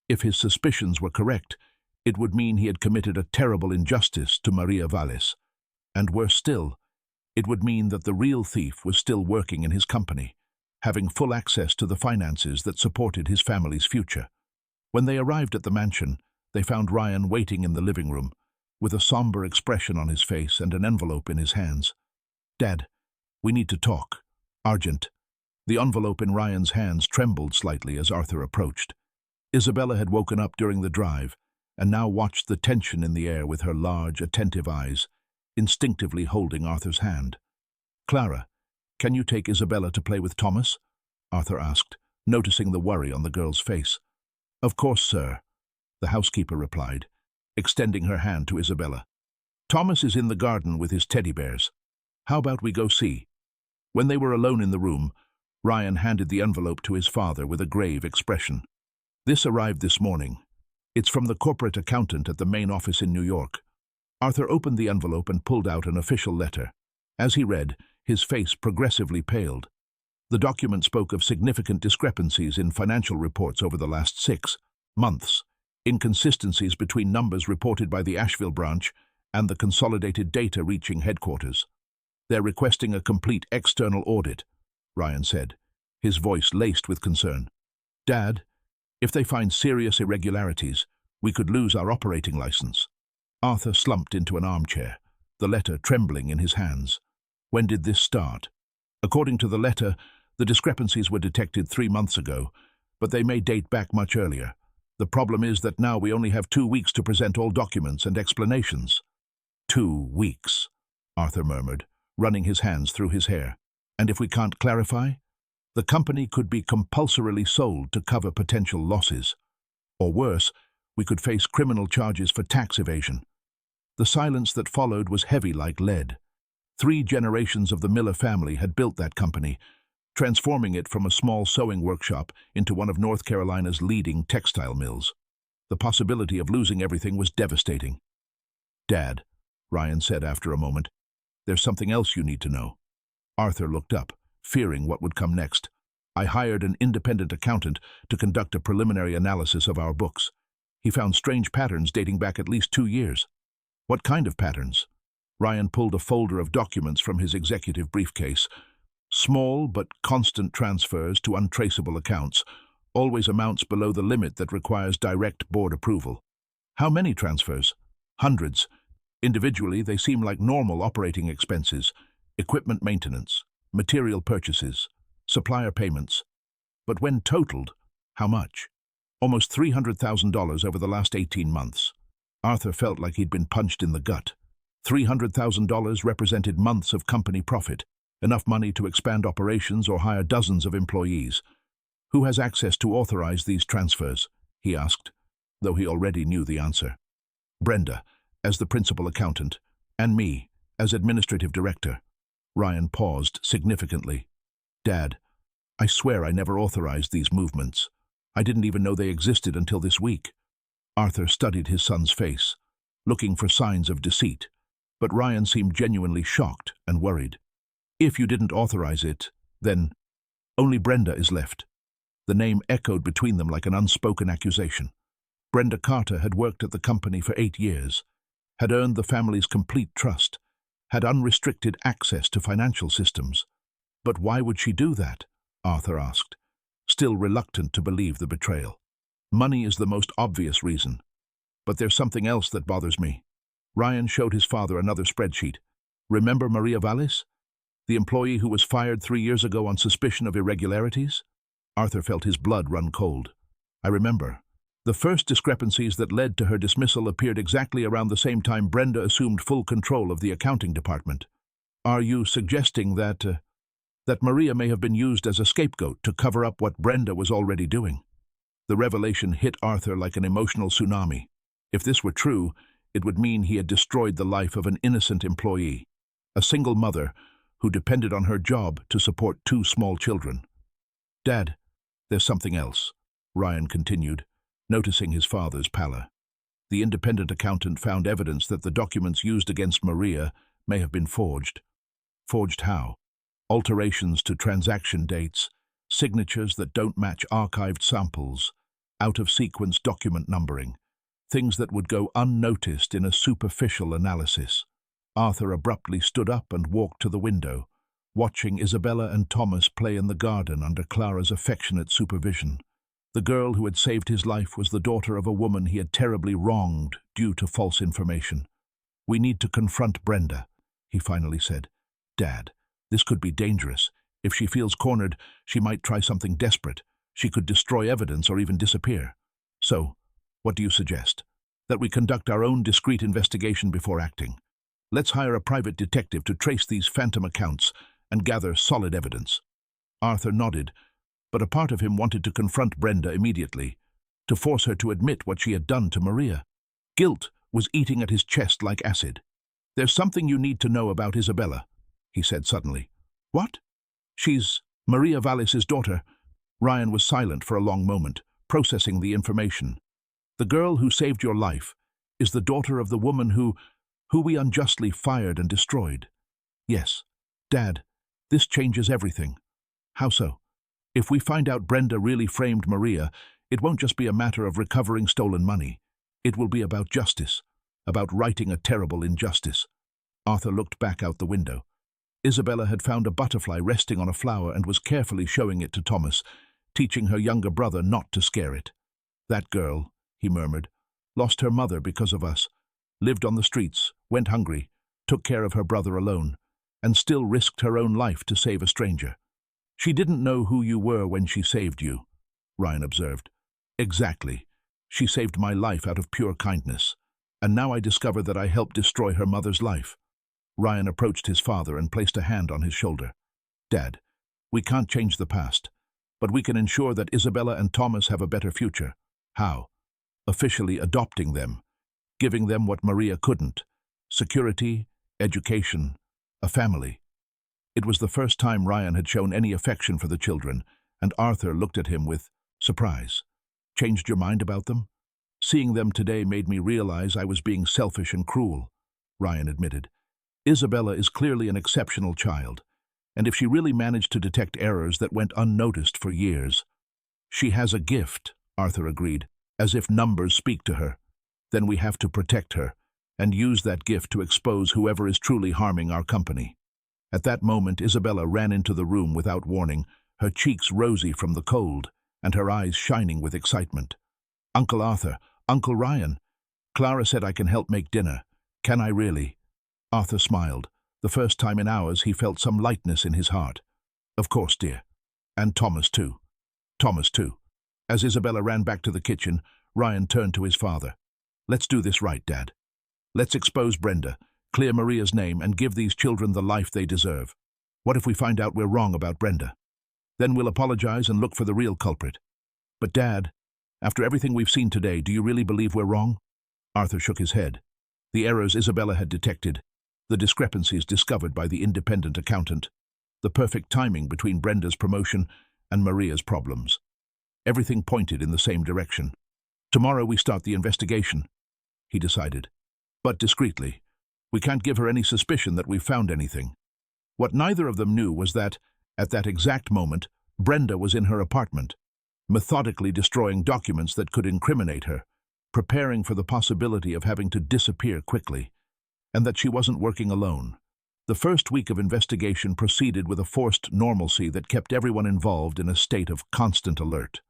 If his suspicions were correct, it would mean he had committed a terrible injustice to Maria Valles. And worse still, it would mean that the real thief was still working in his company, having full access to the finances that supported his family's future. When they arrived at the mansion, They found Ryan waiting in the living room, with a somber expression on his face and an envelope in his hands. "Dad, we need to talk. Urgent." The envelope in Ryan's hands trembled slightly as Arthur approached. Isabella had woken up during the drive and now watched the tension in the air with her large, attentive eyes, instinctively holding Arthur's hand. "Clara, can you take Isabella to play with Thomas?" Arthur asked, noticing the worry on the girl's face. "Of course, sir," the housekeeper replied, extending her hand to Isabella. "Thomas is in the garden with his teddy bears. How about we go see?" When they were alone in the room, Ryan handed the envelope to his father with a grave expression. "This arrived this morning. It's from the corporate accountant at the main office in New York." Arthur opened the envelope and pulled out an official letter. As he read, his face progressively paled. The document spoke of significant discrepancies in financial reports over the last 6 months, inconsistencies between numbers reported by the Asheville branch and the consolidated data reaching headquarters. "They're requesting a complete external audit," Ryan said, his voice laced with concern. "Dad, if they find serious irregularities, we could lose our operating license." Arthur slumped into an armchair, the letter trembling in his hands. "When did this start?" "According to the letter, the discrepancies were detected 3 months ago, but they may date back much earlier. The problem is that now we only have 2 weeks to present all documents and explanations." 2 weeks, Arthur murmured, running his hands through his hair. "And if we can't clarify? The company could be compulsorily sold to cover potential losses. Or worse, we could face criminal charges for tax evasion." The silence that followed was heavy like lead. 3 generations of the Miller family had built that company, transforming it from a small sewing workshop into one of North Carolina's leading textile mills. The possibility of losing everything was devastating. "Dad," Ryan said after a moment, "there's something else you need to know." Arthur looked up, fearing what would come next. "I hired an independent accountant to conduct a preliminary analysis of our books. He found strange patterns dating back at least 2 years." "What kind of patterns?" Ryan pulled a folder of documents from his executive briefcase. "Small but constant transfers to untraceable accounts, always amounts below the limit that requires direct board approval." "How many transfers?" "Hundreds. Individually, they seem like normal operating expenses, equipment maintenance, material purchases, supplier payments. But when totaled, how much?" "Almost $300,000 over the last 18 months. Arthur felt like he'd been punched in the gut. $300,000 represented months of company profit, enough money to expand operations or hire dozens of employees. "Who has access to authorize these transfers?" he asked, though he already knew the answer. "Brenda, as the principal accountant, and me, as administrative director." Ryan paused significantly. "Dad, I swear I never authorized these movements. I didn't even know they existed until this week." Arthur studied his son's face, looking for signs of deceit, but Ryan seemed genuinely shocked and worried. "If you didn't authorize it, then only Brenda is left." The name echoed between them like an unspoken accusation. Brenda Carter had worked at the company for 8 years, had earned the family's complete trust, had unrestricted access to financial systems. "But why would she do that?" Arthur asked, still reluctant to believe the betrayal. "Money is the most obvious reason. But there's something else that bothers me." Ryan showed his father another spreadsheet. "Remember Maria Vallis? The employee who was fired 3 years ago on suspicion of irregularities?" Arthur felt his blood run cold. "I remember. The first discrepancies that led to her dismissal appeared exactly around the same time Brenda assumed full control of the accounting department. Are you suggesting that Maria may have been used as a scapegoat to cover up what Brenda was already doing?" The revelation hit Arthur like an emotional tsunami. If this were true, it would mean he had destroyed the life of an innocent employee, a single mother who depended on her job to support 2 small children. "Dad, there's something else," Ryan continued, noticing his father's pallor. "The independent accountant found evidence that the documents used against Maria may have been forged." "Forged how?" "Alterations to transaction dates, signatures that don't match archived samples, out-of-sequence document numbering, things that would go unnoticed in a superficial analysis." Arthur abruptly stood up and walked to the window, watching Isabella and Thomas play in the garden under Clara's affectionate supervision. The girl who had saved his life was the daughter of a woman he had terribly wronged due to false information. "We need to confront Brenda," he finally said. "Dad, this could be dangerous. If she feels cornered, she might try something desperate. She could destroy evidence or even disappear. So, what do you suggest? That we conduct our own discreet investigation before acting. Let's hire a private detective to trace these phantom accounts and gather solid evidence." Arthur nodded, but a part of him wanted to confront Brenda immediately, to force her to admit what she had done to Maria. Guilt was eating at his chest like acid. "There's something you need to know about Isabella," he said suddenly. "What?" "She's Maria Vallis's daughter." Ryan was silent for a long moment, processing the information. "The girl who saved your life is the daughter of the woman who we unjustly fired and destroyed." "Yes, Dad, this changes everything." "How so?" "If we find out Brenda really framed Maria, it won't just be a matter of recovering stolen money. It will be about justice, about righting a terrible injustice." Arthur looked back out the window. Isabella had found a butterfly resting on a flower and was carefully showing it to Thomas, teaching her younger brother not to scare it. "That girl," he murmured, "lost her mother because of us, lived on the streets, went hungry, took care of her brother alone, and still risked her own life to save a stranger." "She didn't know who you were when she saved you," Ryan observed. "Exactly. She saved my life out of pure kindness, and now I discover that I helped destroy her mother's life." Ryan approached his father and placed a hand on his shoulder. "Dad, we can't change the past, but we can ensure that Isabella and Thomas have a better future." "How?" "Officially adopting them, giving them what Maria couldn't: security, education, a family." It was the first time Ryan had shown any affection for the children, and Arthur looked at him with surprise. "Changed your mind about them?" "Seeing them today made me realize I was being selfish and cruel," Ryan admitted. "Isabella is clearly an exceptional child, and if she really managed to detect errors that went unnoticed for years—" "She has a gift," Arthur agreed, "as if numbers speak to her. Then we have to protect her, and use that gift to expose whoever is truly harming our company." At that moment, Isabella ran into the room without warning, her cheeks rosy from the cold, and her eyes shining with excitement. "Uncle Arthur, Uncle Ryan, Clara said I can help make dinner. Can I really?" Arthur smiled. The first time in hours he felt some lightness in his heart. "Of course, dear. And Thomas too." "Thomas too." As Isabella ran back to the kitchen, Ryan turned to his father. "Let's do this right, Dad. Let's expose Brenda, clear Maria's name, and give these children the life they deserve. What if we find out we're wrong about Brenda? Then we'll apologize and look for the real culprit. But Dad, after everything we've seen today, do you really believe we're wrong?" Arthur shook his head. The errors Isabella had detected, the discrepancies discovered by the independent accountant, the perfect timing between Brenda's promotion and Maria's problems. Everything pointed in the same direction. "Tomorrow we start the investigation," he decided. "But discreetly. We can't give her any suspicion that we've found anything." What neither of them knew was that, at that exact moment, Brenda was in her apartment, methodically destroying documents that could incriminate her, preparing for the possibility of having to disappear quickly, and that she wasn't working alone. The first week of investigation proceeded with a forced normalcy that kept everyone involved in a state of constant alert.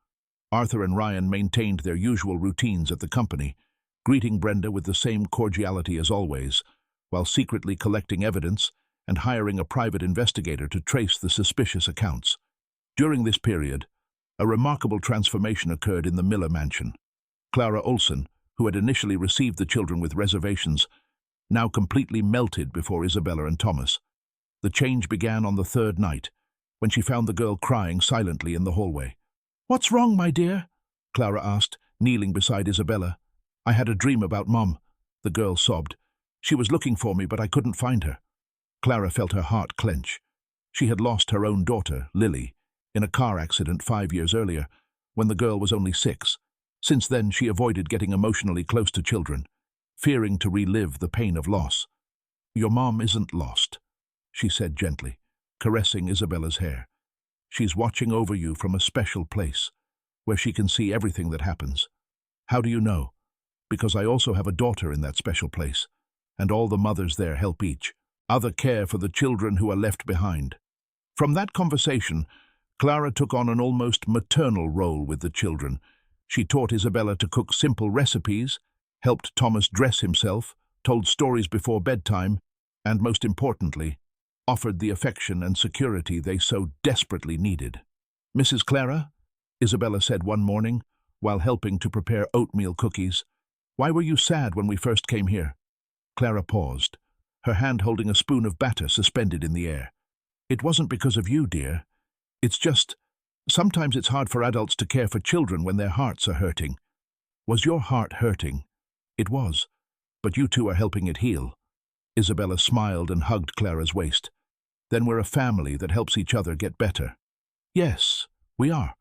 Arthur and Ryan maintained their usual routines at the company, greeting Brenda with the same cordiality as always, while secretly collecting evidence and hiring a private investigator to trace the suspicious accounts. During this period, a remarkable transformation occurred in the Miller mansion. Clara Olson, who had initially received the children with reservations, now completely melted before Isabella and Thomas. The change began on the third night, when she found the girl crying silently in the hallway. "What's wrong, my dear?" Clara asked, kneeling beside Isabella. "I had a dream about Mom," the girl sobbed. "She was looking for me, but I couldn't find her." Clara felt her heart clench. She had lost her own daughter, Lily, in a car accident 5 years earlier, when the girl was only 6. Since then, she avoided getting emotionally close to children, fearing to relive the pain of loss. "Your mom isn't lost," she said gently, caressing Isabella's hair. "She's watching over you from a special place, where she can see everything that happens." "How do you know?" "Because I also have a daughter in that special place, and all the mothers there help each other care for the children who are left behind." From that conversation, Clara took on an almost maternal role with the children. She taught Isabella to cook simple recipes, helped Thomas dress himself, told stories before bedtime, and most importantly, offered the affection and security they so desperately needed. "Mrs. Clara," Isabella said one morning, while helping to prepare oatmeal cookies, "why were you sad when we first came here?" Clara paused, her hand holding a spoon of batter suspended in the air. "It wasn't because of you, dear. It's just, sometimes it's hard for adults to care for children when their hearts are hurting." "Was your heart hurting?" "It was, but you two are helping it heal." Isabella smiled and hugged Clara's waist. "Then we're a family that helps each other get better." "Yes, we are,"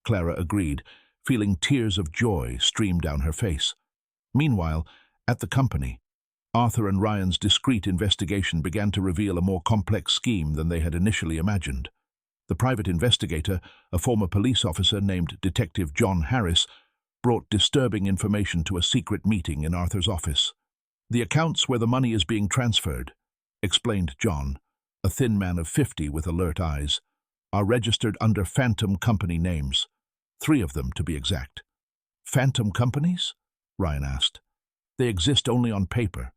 Clara agreed, feeling tears of joy stream down her face. Meanwhile, at the company, Arthur and Ryan's discreet investigation began to reveal a more complex scheme than they had initially imagined. The private investigator, a former police officer named Detective John Harris, brought disturbing information to a secret meeting in Arthur's office. "The accounts where the money is being transferred," explained John, a thin man of 50 with alert eyes, "are registered under phantom company names. 3 of them, to be exact." "Phantom companies?" Ryan asked. "They exist only on paper.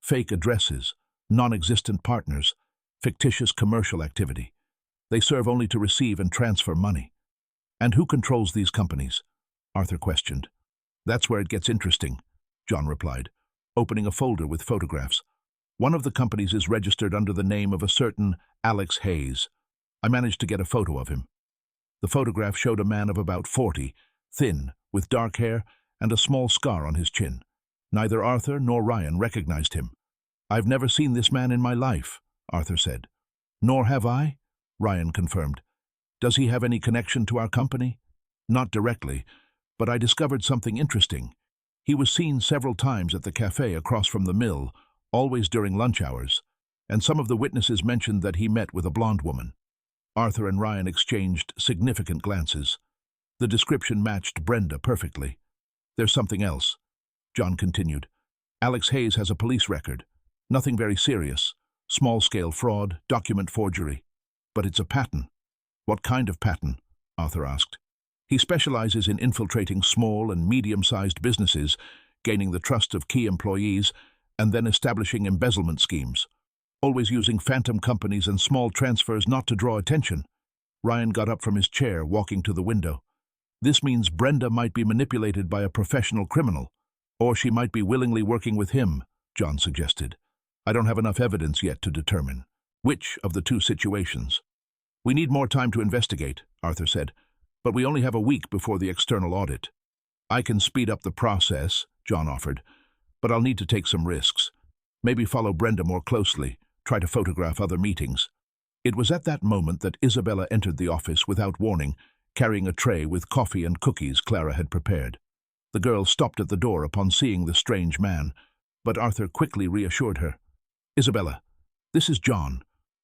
Fake addresses, non-existent partners, fictitious commercial activity. They serve only to receive and transfer money." "And who controls these companies?" Arthur questioned. "That's where it gets interesting," John replied, opening a folder with photographs. "One of the companies is registered under the name of a certain Alex Hayes. I managed to get a photo of him." The photograph showed a man of about 40, thin, with dark hair and a small scar on his chin. Neither Arthur nor Ryan recognized him. "I've never seen this man in my life," Arthur said. "Nor have I," Ryan confirmed. "Does he have any connection to our company?" "Not directly, but I discovered something interesting. He was seen several times at the cafe across from the mill, always during lunch hours, and some of the witnesses mentioned that he met with a blonde woman." Arthur and Ryan exchanged significant glances. The description matched Brenda perfectly. "There's something else," John continued. "Alex Hayes has a police record. Nothing very serious. Small-scale fraud, document forgery. But it's a pattern." "What kind of pattern?" Arthur asked. "He specializes in infiltrating small and medium-sized businesses, gaining the trust of key employees, and then establishing embezzlement schemes. Always using phantom companies and small transfers not to draw attention." Ryan got up from his chair, walking to the window. "This means Brenda might be manipulated by a professional criminal. Or she might be willingly working with him," John suggested. "I don't have enough evidence yet to determine which of the two situations." "We need more time to investigate," Arthur said, "but we only have a week before the external audit." "I can speed up the process," John offered, "but I'll need to take some risks. Maybe follow Brenda more closely, try to photograph other meetings." It was at that moment that Isabella entered the office without warning, carrying a tray with coffee and cookies Clara had prepared. The girl stopped at the door upon seeing the strange man, but Arthur quickly reassured her. "Isabella, this is John,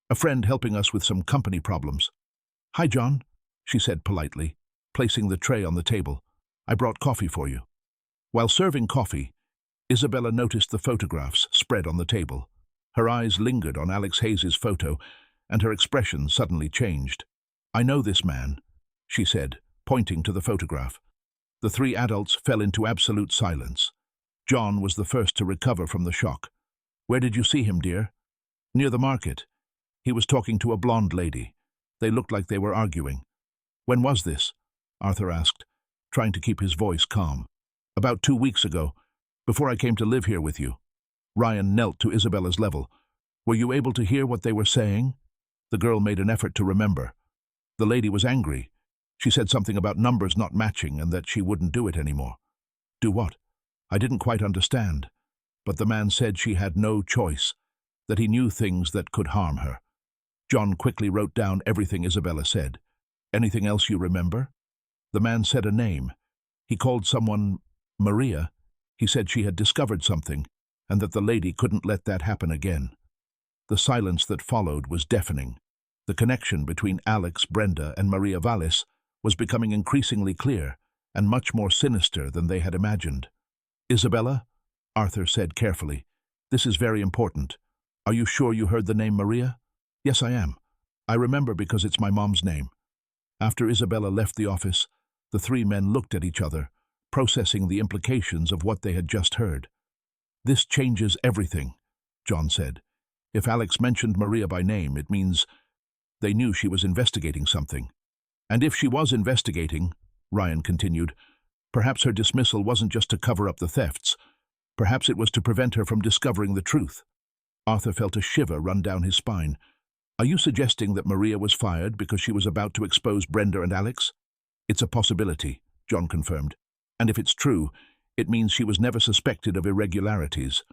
a friend helping us with some company problems." "Hi, John," she said politely, placing the tray on the table. "I brought coffee for you." While serving coffee, Isabella noticed the photographs spread on the table. Her eyes lingered on Alex Hayes' photo, and her expression suddenly changed. "I know this man," she said, pointing to the photograph. The 3 adults fell into absolute silence. John was the first to recover from the shock. "Where did you see him, dear?" "Near the market. He was talking to a blonde lady. They looked like they were arguing." "When was this?" Arthur asked, trying to keep his voice calm. "About 2 weeks ago, before I came to live here with you." Ryan knelt to Isabella's level. "Were you able to hear what they were saying?" The girl made an effort to remember. "The lady was angry. She said something about numbers not matching and that she wouldn't do it anymore." "Do what?" "I didn't quite understand. But the man said she had no choice, that he knew things that could harm her." John quickly wrote down everything Isabella said. "Anything else you remember?" "The man said a name. He called someone Maria. He said she had discovered something, and that the lady couldn't let that happen again." The silence that followed was deafening. The connection between Alex, Brenda, and Maria Vallis was becoming increasingly clear and much more sinister than they had imagined. "Isabella," Arthur said carefully, "this is very important. Are you sure you heard the name Maria?" "Yes, I am. I remember because it's my mom's name." After Isabella left the office, the three men looked at each other, processing the implications of what they had just heard. "This changes everything," John said. "If Alex mentioned Maria by name, it means they knew she was investigating something. And if she was investigating," Ryan continued, "perhaps her dismissal wasn't just to cover up the thefts. Perhaps it was to prevent her from discovering the truth." Arthur felt a shiver run down his spine. "Are you suggesting that Maria was fired because she was about to expose Brenda and Alex?" "It's a possibility," John confirmed. "And if it's true, it means she was never suspected of irregularities.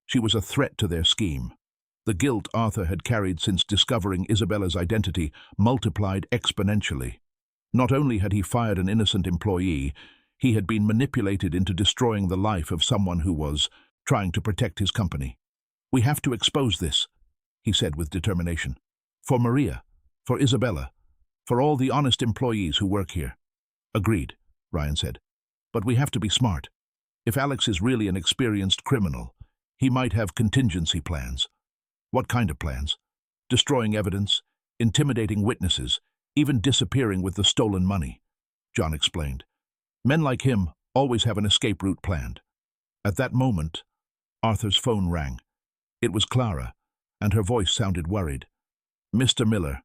She was a threat to their scheme." The guilt Arthur had carried since discovering Isabella's identity multiplied exponentially. Not only had he fired an innocent employee, he had been manipulated into destroying the life of someone who was trying to protect his company. "We have to expose this," he said with determination. "For Maria, for Isabella, for all the honest employees who work here." "Agreed," Ryan said. "But we have to be smart. If Alex is really an experienced criminal, he might have contingency plans." "What kind of plans?" "Destroying evidence, intimidating witnesses, even disappearing with the stolen money," John explained. "Men like him always have an escape route planned." At that moment, Arthur's phone rang. It was Clara, and her voice sounded worried. "Mr. Miller,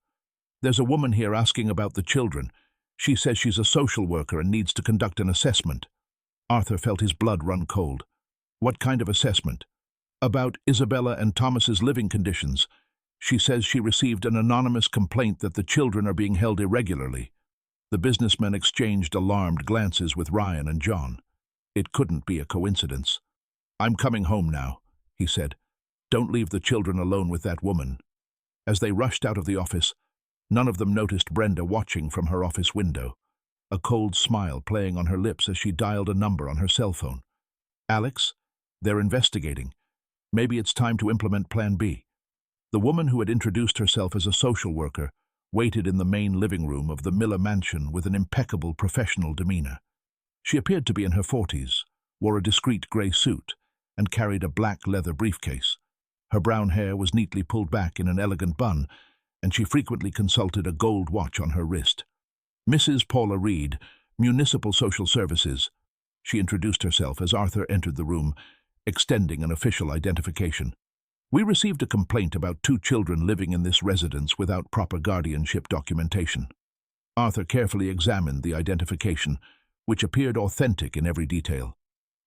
there's a woman here asking about the children. She says she's a social worker and needs to conduct an assessment." Arthur felt his blood run cold. "What kind of assessment?" "About Isabella and Thomas's living conditions. She says she received an anonymous complaint that the children are being held irregularly." The businessmen exchanged alarmed glances with Ryan and John. It couldn't be a coincidence. "I'm coming home now," he said. "Don't leave the children alone with that woman." As they rushed out of the office, none of them noticed Brenda watching from her office window, a cold smile playing on her lips as she dialed a number on her cell phone. "Alex, they're investigating. Maybe it's time to implement Plan B." The woman who had introduced herself as a social worker waited in the main living room of the Miller mansion with an impeccable professional demeanor. She appeared to be in her 40s, wore a discreet gray suit, and carried a black leather briefcase. Her brown hair was neatly pulled back in an elegant bun, and she frequently consulted a gold watch on her wrist. "Mrs. Paula Reed, Municipal Social Services," she introduced herself as Arthur entered the room, extending an official identification. "We received a complaint about 2 children living in this residence without proper guardianship documentation." Arthur carefully examined the identification, which appeared authentic in every detail.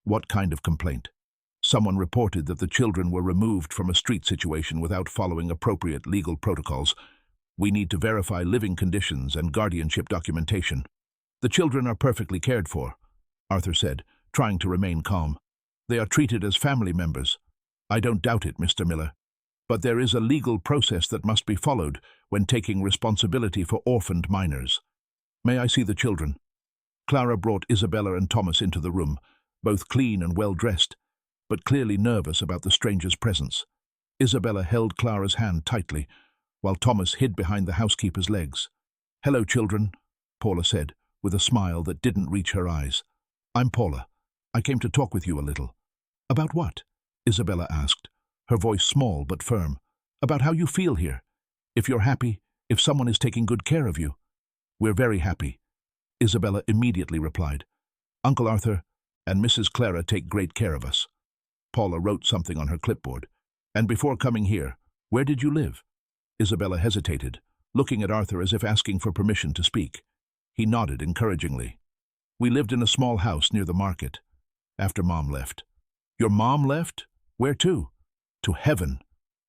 "What kind of complaint?" "Someone reported that the children were removed from a street situation without following appropriate legal protocols. We need to verify living conditions and guardianship documentation." "The children are perfectly cared for," Arthur said, trying to remain calm. "They are treated as family members." "I don't doubt it, Mr. Miller. But there is a legal process that must be followed when taking responsibility for orphaned minors." "May I see the children?" Clara brought Isabella and Thomas into the room, both clean and well-dressed, but clearly nervous about the stranger's presence. Isabella held Clara's hand tightly, while Thomas hid behind the housekeeper's legs. "Hello, children," Paula said, with a smile that didn't reach her eyes. "I'm Paula. I came to talk with you a little." "About what?" Isabella asked, her voice small but firm. "About how you feel here. If you're happy, if someone is taking good care of you." "We're very happy," Isabella immediately replied. "Uncle Arthur and Mrs. Clara take great care of us." Paula wrote something on her clipboard. "And before coming here, where did you live?" Isabella hesitated, looking at Arthur as if asking for permission to speak. He nodded encouragingly. "We lived in a small house near the market, after Mom left." "Your mom left? Where to?" "To heaven,"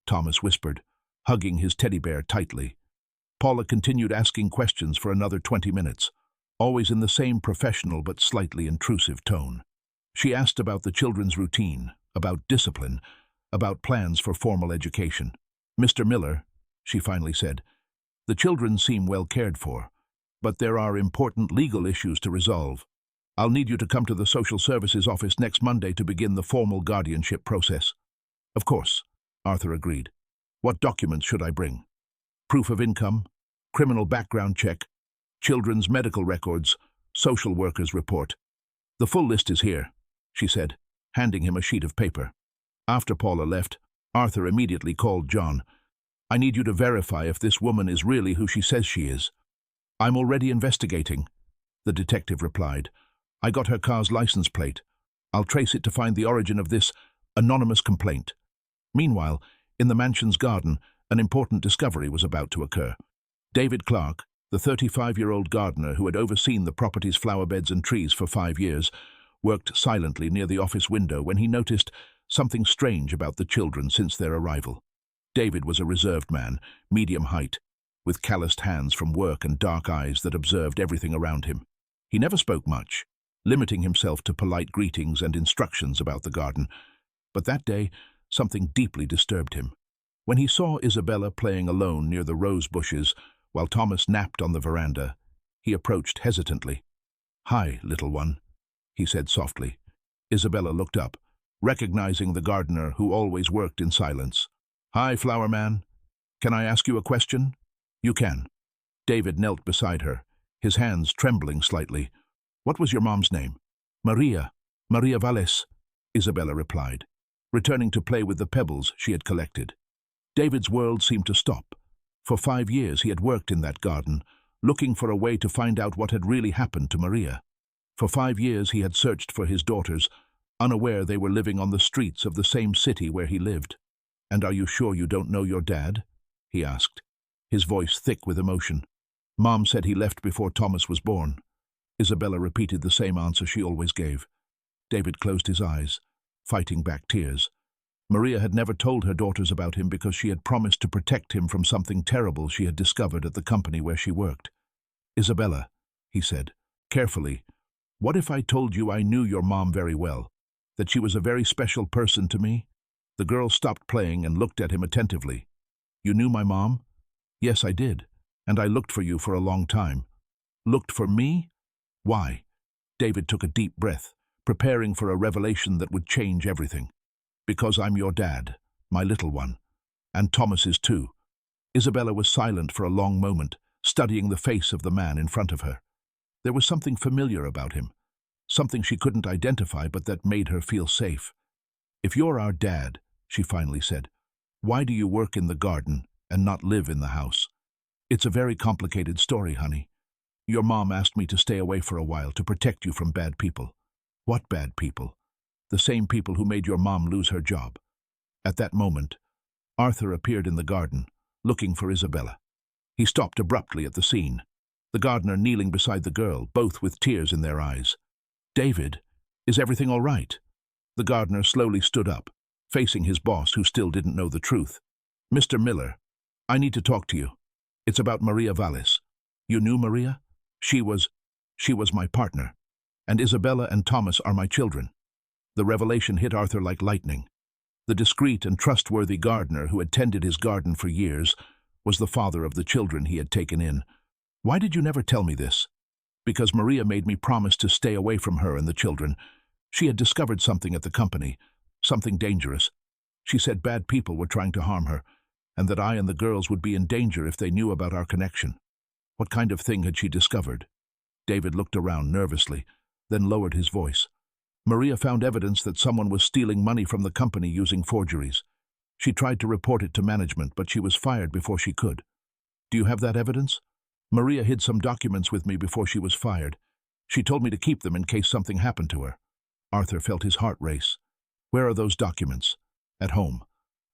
Thomas whispered, hugging his teddy bear tightly. Paula continued asking questions for another 20 minutes, always in the same professional but slightly intrusive tone. She asked about the children's routine, about discipline, about plans for formal education. "Mr. Miller," she finally said, "the children seem well cared for, but there are important legal issues to resolve. I'll need you to come to the Social Services office next Monday to begin the formal guardianship process." "Of course," Arthur agreed. "What documents should I bring?" "Proof of income, criminal background check, children's medical records, social worker's report." "The full list is here," she said, handing him a sheet of paper. After Paula left, Arthur immediately called John. "I need you to verify if this woman is really who she says she is." I'm already investigating, the detective replied. I got her car's license plate. I'll trace it to find the origin of this anonymous complaint. Meanwhile, in the mansion's garden, an important discovery was about to occur. David Clark, the 35-year-old gardener who had overseen the property's flower beds and trees for 5 years, worked silently near the office window when he noticed something strange about the children since their arrival. David was a reserved man, medium height, with calloused hands from work and dark eyes that observed everything around him. He never spoke much, limiting himself to polite greetings and instructions about the garden. But that day, something deeply disturbed him. When he saw Isabella playing alone near the rose bushes while Thomas napped on the veranda, he approached hesitantly. "Hi, little one," he said softly. Isabella looked up, recognizing the gardener who always worked in silence. "Hi, flower man. Can I ask you a question?" "You can." David knelt beside her, his hands trembling slightly. "What was your mom's name?" "Maria Valles," Isabella replied, returning to play with the pebbles she had collected. David's world seemed to stop. For 5 years he had worked in that garden, looking for a way to find out what had really happened to Maria. For 5 years he had searched for his daughters, unaware they were living on the streets of the same city where he lived. "And are you sure you don't know your dad?" he asked, his voice thick with emotion. "Mom said he left before Thomas was born." Isabella repeated the same answer she always gave. David closed his eyes, fighting back tears. Maria had never told her daughters about him because she had promised to protect him from something terrible she had discovered at the company where she worked. "Isabella," he said, carefully, "what if I told you I knew your mom very well, that she was a very special person to me?" The girl stopped playing and looked at him attentively. "You knew my mom?" "Yes, I did, and I looked for you for a long time." "Looked for me? Why?" David took a deep breath, preparing for a revelation that would change everything. "Because I'm your dad, my little one, and Thomas is too." Isabella was silent for a long moment, studying the face of the man in front of her. There was something familiar about him, something she couldn't identify but that made her feel safe. "If you're our dad," she finally said, "why do you work in the garden and not live in the house?" "It's a very complicated story, honey. Your mom asked me to stay away for a while to protect you from bad people." "What bad people?" "The same people who made your mom lose her job." At that moment, Arthur appeared in the garden, looking for Isabella. He stopped abruptly at the scene, the gardener kneeling beside the girl, both with tears in their eyes. "David, is everything all right?" The gardener slowly stood up, facing his boss, who still didn't know the truth. "Mr. Miller, I need to talk to you. It's about Maria Valles." "You knew Maria?" She was my partner, and Isabella and Thomas are my children." The revelation hit Arthur like lightning. The discreet and trustworthy gardener who had tended his garden for years was the father of the children he had taken in. "Why did you never tell me this?" "Because Maria made me promise to stay away from her and the children. She had discovered something at the company, something dangerous. She said bad people were trying to harm her, and that I and the girls would be in danger if they knew about our connection." "What kind of thing had she discovered?" David looked around nervously, then lowered his voice. "Maria found evidence that someone was stealing money from the company using forgeries. She tried to report it to management, but she was fired before she could." "Do you have that evidence?" "Maria hid some documents with me before she was fired. She told me to keep them in case something happened to her." Arthur felt his heart race. "Where are those documents?" "At home.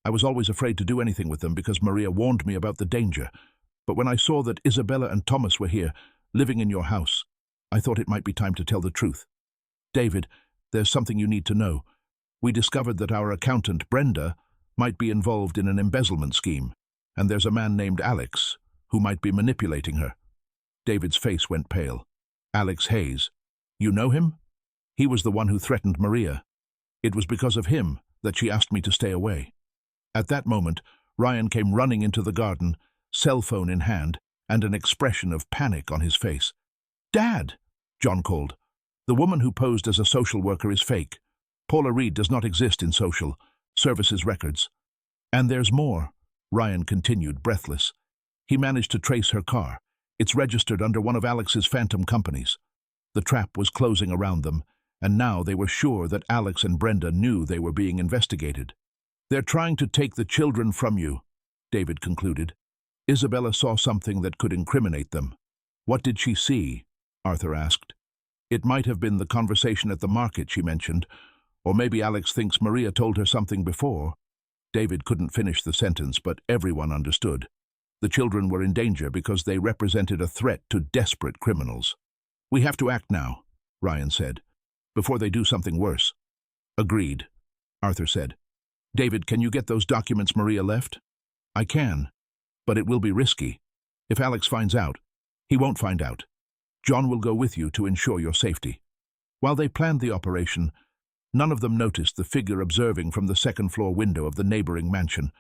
I was always afraid to do anything with them because Maria warned me about the danger. But when I saw that Isabella and Thomas were here, living in your house, I thought it might be time to tell the truth. David, there's something you need to know. We discovered that our accountant, Brenda, might be involved in an embezzlement scheme, and there's a man named Alex who might be manipulating her." David's face went pale. "Alex Hayes. You know him?" "He was the one who threatened Maria. It was because of him that she asked me to stay away." At that moment, Ryan came running into the garden, cell phone in hand, and an expression of panic on his face. "Dad!" John called. "The woman who posed as a social worker is fake. Paula Reed does not exist in social services records." "And there's more," Ryan continued, breathless. "He managed to trace her car. It's registered under one of Alex's phantom companies." The trap was closing around them, and now they were sure that Alex and Brenda knew they were being investigated. "They're trying to take the children from you," David concluded. Isabella saw something that could incriminate them. What did she see? Arthur asked. It might have been the conversation at the market she mentioned, or maybe Alex thinks Maria told her something before. David couldn't finish the sentence, but everyone understood. The children were in danger because they represented a threat to desperate criminals. We have to act now, Ryan said, before they do something worse. Agreed, Arthur said. David, can you get those documents Maria left? I can, but it will be risky. If Alex finds out, he won't find out. John will go with you to ensure your safety. While they planned the operation, none of them noticed the figure observing from the second-floor window of the neighboring mansion,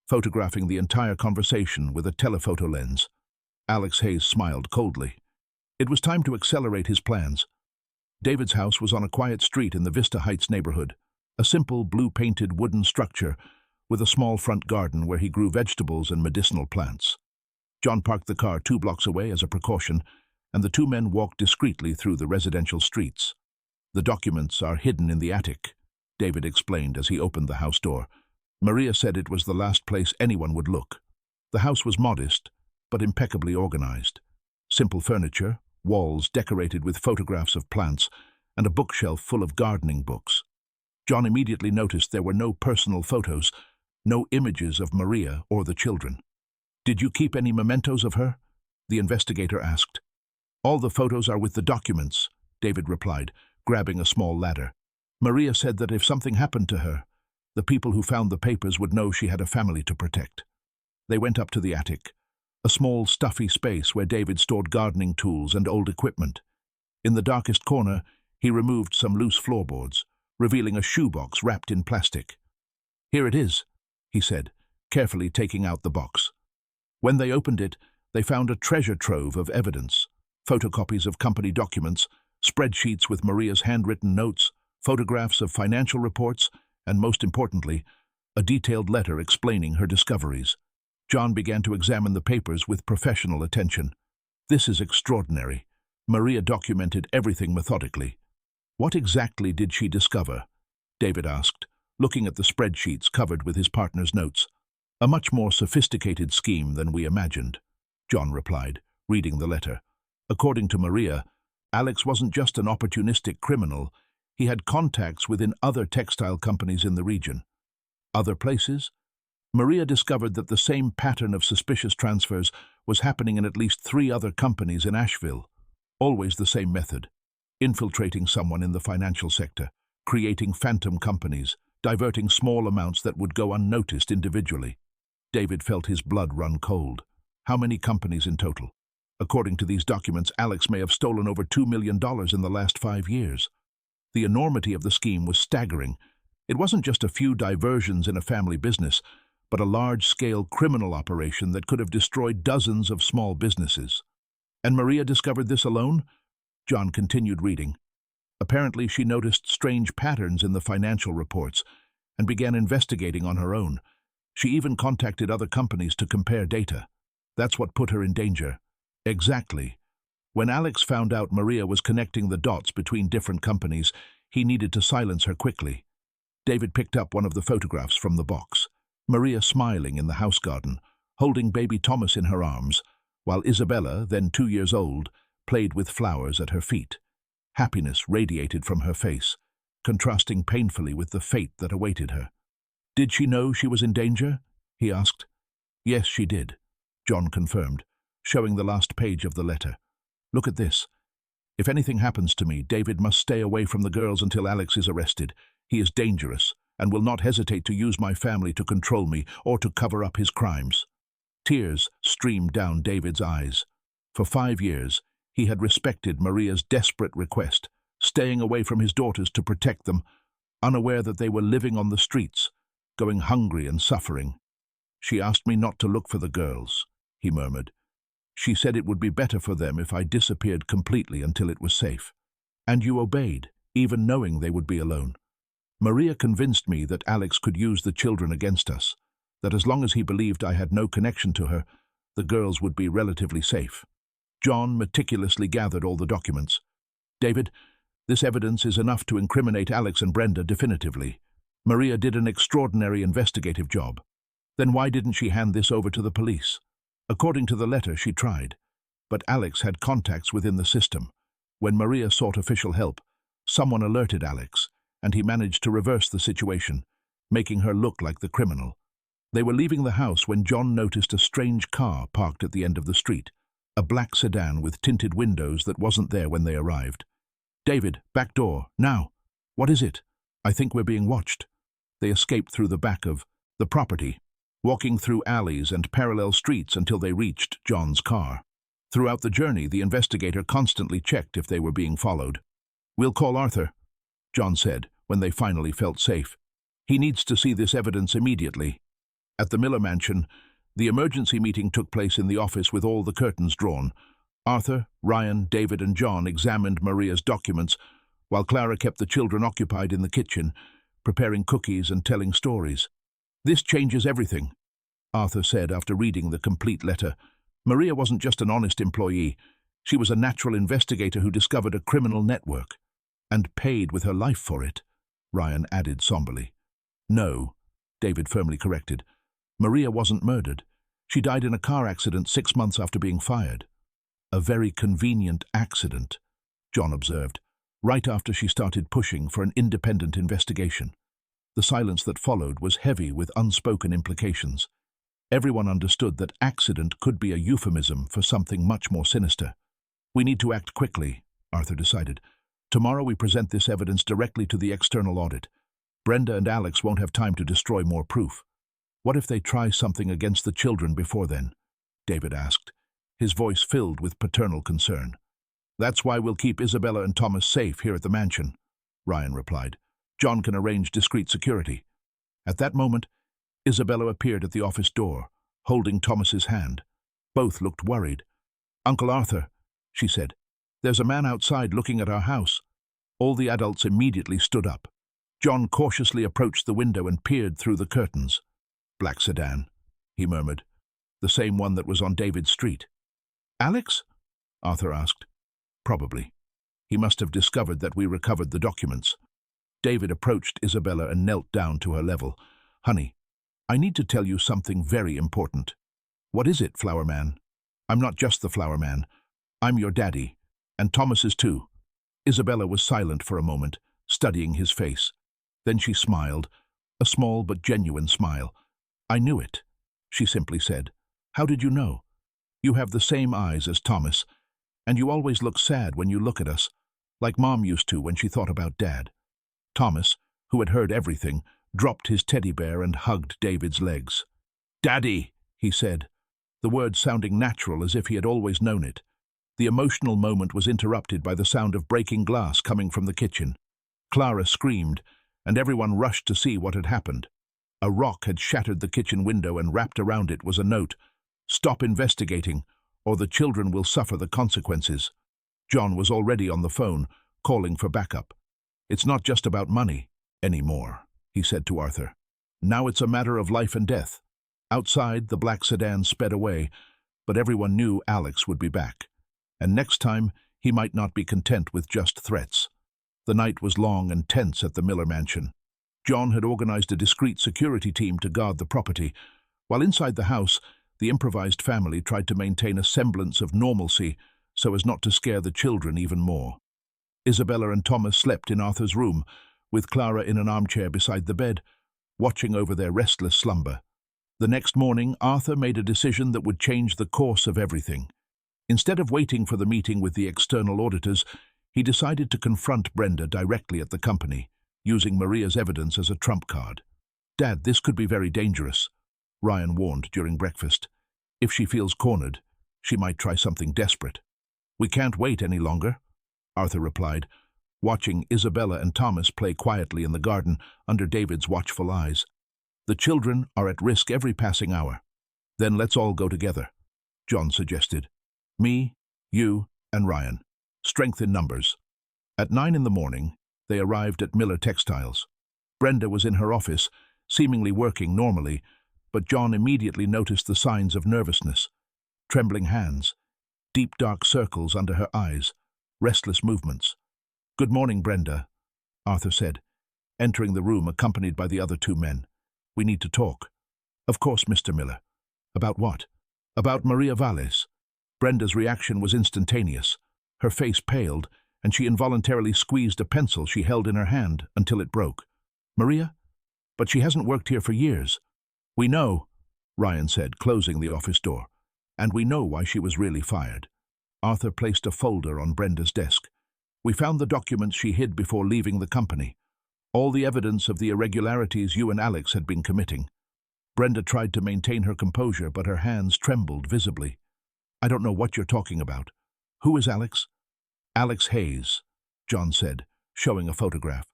photographing the entire conversation with a telephoto lens. Alex Hayes smiled coldly. It was time to accelerate his plans. David's house was on a quiet street in the Vista Heights neighborhood, a simple blue-painted wooden structure with a small front garden where he grew vegetables and medicinal plants. John parked the car 2 blocks away as a precaution, and the two men walked discreetly through the residential streets. The documents are hidden in the attic, David explained as he opened the house door. Maria said it was the last place anyone would look. The house was modest, but impeccably organized. Simple furniture, walls decorated with photographs of plants, and a bookshelf full of gardening books. John immediately noticed there were no personal photos, no images of Maria or the children. Did you keep any mementos of her? The investigator asked. All the photos are with the documents, David replied, grabbing a small ladder. Maria said that if something happened to her, the people who found the papers would know she had a family to protect. They went up to the attic, a small, stuffy space where David stored gardening tools and old equipment. In the darkest corner, he removed some loose floorboards, revealing a shoebox wrapped in plastic. Here it is, he said, carefully taking out the box. When they opened it, they found a treasure trove of evidence, photocopies of company documents, spreadsheets with Maria's handwritten notes, photographs of financial reports, and most importantly, a detailed letter explaining her discoveries. John began to examine the papers with professional attention. This is extraordinary. Maria documented everything methodically. What exactly did she discover? David asked, looking at the spreadsheets covered with his partner's notes. A much more sophisticated scheme than we imagined, John replied, reading the letter. According to Maria, Alex wasn't just an opportunistic criminal. He had contacts within other textile companies in the region. Other places? Maria discovered that the same pattern of suspicious transfers was happening in at least 3 other companies in Asheville. Always the same method: infiltrating someone in the financial sector, creating phantom companies, diverting small amounts that would go unnoticed individually. David felt his blood run cold. How many companies in total? According to these documents, Alex may have stolen over $2 million in the last 5 years. The enormity of the scheme was staggering. It wasn't just a few diversions in a family business, but a large-scale criminal operation that could have destroyed dozens of small businesses. And Maria discovered this alone? John continued reading. Apparently, she noticed strange patterns in the financial reports and began investigating on her own. She even contacted other companies to compare data. That's what put her in danger. Exactly. When Alex found out Maria was connecting the dots between different companies, he needed to silence her quickly. David picked up one of the photographs from the box. Maria smiling in the house garden, holding baby Thomas in her arms, while Isabella, then 2 years old, played with flowers at her feet. Happiness radiated from her face, contrasting painfully with the fate that awaited her. Did she know she was in danger? He asked. Yes, she did, John confirmed, showing the last page of the letter. Look at this. If anything happens to me, David must stay away from the girls until Alex is arrested. He is dangerous and will not hesitate to use my family to control me or to cover up his crimes. Tears streamed down David's eyes. For 5 years, he had respected Maria's desperate request, staying away from his daughters to protect them, unaware that they were living on the streets, going hungry and suffering. She asked me not to look for the girls, he murmured. She said it would be better for them if I disappeared completely until it was safe. And you obeyed, even knowing they would be alone. Maria convinced me that Alex could use the children against us, that as long as he believed I had no connection to her, the girls would be relatively safe. John meticulously gathered all the documents. David, this evidence is enough to incriminate Alex and Brenda definitively. Maria did an extraordinary investigative job. Then why didn't she hand this over to the police? According to the letter, she tried. but Alex had contacts within the system. When Maria sought official help, someone alerted Alex, and he managed to reverse the situation, making her look like the criminal. They were leaving the house when John noticed a strange car parked at the end of the street, a black sedan with tinted windows that wasn't there when they arrived. "David, back door, now." "What is it?" "I think we're being watched." They escaped through the back of the property, walking through alleys and parallel streets until they reached John's car. Throughout the journey, the investigator constantly checked if they were being followed. "We'll call Arthur," John said, when they finally felt safe. "He needs to see this evidence immediately." At the Miller mansion, the emergency meeting took place in the office with all the curtains drawn. Arthur, Ryan, David, and John examined Maria's documents, while Clara kept the children occupied in the kitchen, preparing cookies and telling stories. "This changes everything," Arthur said after reading the complete letter. "Maria wasn't just an honest employee. She was a natural investigator who discovered a criminal network. And paid with her life for it," Ryan added somberly. "No," David firmly corrected. "Maria wasn't murdered. She died in a car accident 6 months after being fired." "A very convenient accident," John observed, right after she started pushing for an independent investigation. The silence that followed was heavy with unspoken implications. Everyone understood that accident could be a euphemism for something much more sinister. "We need to act quickly," Arthur decided. "Tomorrow we present this evidence directly to the external audit. Brenda and Alex won't have time to destroy more proof." "What if they try something against the children before then?" David asked, his voice filled with paternal concern. "That's why we'll keep Isabella and Thomas safe here at the mansion," Ryan replied. "John can arrange discreet security." At that moment, Isabella appeared at the office door, holding Thomas's hand. Both looked worried. "Uncle Arthur," she said, "there's a man outside looking at our house." All the adults immediately stood up. John cautiously approached the window and peered through the curtains. "Black sedan," he murmured. "The same one that was on David's street." "Alex?" Arthur asked. "Probably. He must have discovered that we recovered the documents." David approached Isabella and knelt down to her level. "Honey, I need to tell you something very important." "What is it, Flower Man?" "I'm not just the Flower Man. I'm your daddy, and Thomas is too." Isabella was silent for a moment, studying his face. Then she smiled, a small but genuine smile. "I knew it," she simply said. "How did you know?" "You have the same eyes as Thomas, and you always look sad when you look at us, like Mom used to when she thought about Dad." Thomas, who had heard everything, dropped his teddy bear and hugged David's legs. "Daddy," he said, the word sounding natural as if he had always known it. The emotional moment was interrupted by the sound of breaking glass coming from the kitchen. Clara screamed, and everyone rushed to see what had happened. A rock had shattered the kitchen window, and wrapped around it was a note: "Stop investigating, or the children will suffer the consequences." John was already on the phone, calling for backup. "It's not just about money anymore," he said to Arthur. "Now it's a matter of life and death." Outside, the black sedan sped away, but everyone knew Alex would be back. And next time, he might not be content with just threats. The night was long and tense at the Miller mansion. John had organized a discreet security team to guard the property, while inside the house, the improvised family tried to maintain a semblance of normalcy so as not to scare the children even more. Isabella and Thomas slept in Arthur's room, with Clara in an armchair beside the bed, watching over their restless slumber. The next morning, Arthur made a decision that would change the course of everything. Instead of waiting for the meeting with the external auditors, he decided to confront Brenda directly at the company, using Maria's evidence as a trump card. "Dad, this could be very dangerous," Ryan warned during breakfast. "If she feels cornered, she might try something desperate." "We can't wait any longer," Arthur replied, watching Isabella and Thomas play quietly in the garden under David's watchful eyes. "The children are at risk every passing hour." "Then let's all go together," John suggested. "Me, you, and Ryan. Strength in numbers." At 9 in the morning, they arrived at Miller Textiles. Brenda was in her office, seemingly working normally, but John immediately noticed the signs of nervousness: trembling hands, deep dark circles under her eyes, restless movements. "Good morning, Brenda," Arthur said, entering the room accompanied by the other 2 men. "We need to talk." "Of course, Mr. Miller." "About what?" "About Maria Valles." Brenda's reaction was instantaneous. Her face paled, and she involuntarily squeezed a pencil she held in her hand until it broke. "Maria? But she hasn't worked here for years." "We know," Ryan said, closing the office door. "And we know why she was really fired." Arthur placed a folder on Brenda's desk. "We found the documents she hid before leaving the company. All the evidence of the irregularities you and Alex had been committing." Brenda tried to maintain her composure, but her hands trembled visibly. "I don't know what you're talking about. Who is Alex?" "Alex Hayes," John said, showing a photograph.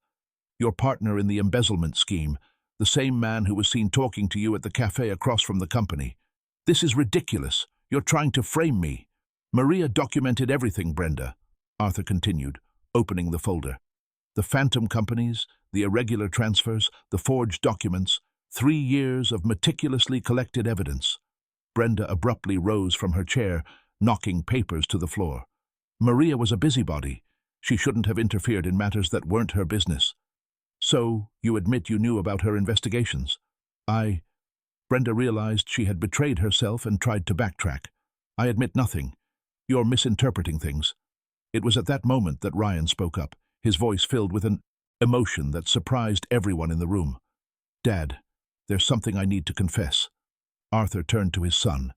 "Your partner in the embezzlement scheme, the same man who was seen talking to you at the cafe across from the company. This is ridiculous. You're trying to frame me." "Maria documented everything, Brenda," Arthur continued, opening the folder. "The phantom companies, the irregular transfers, the forged documents, 3 years of meticulously collected evidence." Brenda abruptly rose from her chair, knocking papers to the floor. "Maria was a busybody. She shouldn't have interfered in matters that weren't her business." "So, you admit you knew about her investigations?" Brenda realized she had betrayed herself and tried to backtrack. "I admit nothing. You're misinterpreting things." It was at that moment that Ryan spoke up, his voice filled with an emotion that surprised everyone in the room. "Dad, there's something I need to confess." Arthur turned to his son,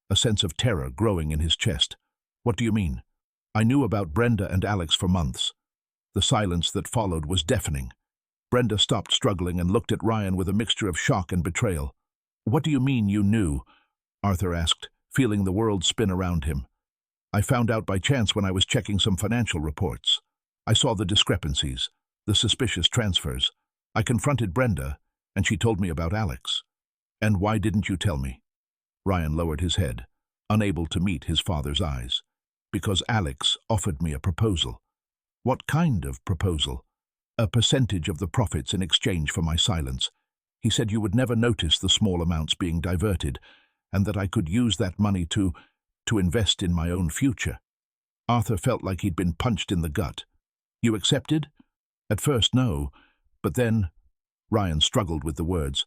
a sense of terror growing in his chest. "What do you mean?" "I knew about Brenda and Alex for months." The silence that followed was deafening. Brenda stopped struggling and looked at Ryan with a mixture of shock and betrayal. "What do you mean you knew?" Arthur asked, feeling the world spin around him. "I found out by chance when I was checking some financial reports. I saw the discrepancies, the suspicious transfers. I confronted Brenda, and she told me about Alex." "And why didn't you tell me?" Ryan lowered his head, unable to meet his father's eyes. "Because Alex offered me a proposal." "What kind of proposal?" "A percentage of the profits in exchange for my silence. He said you would never notice the small amounts being diverted, and that I could use that money to invest in my own future." Arthur felt like he'd been punched in the gut. "You accepted?" "At first, no. But then—" Ryan struggled with the words.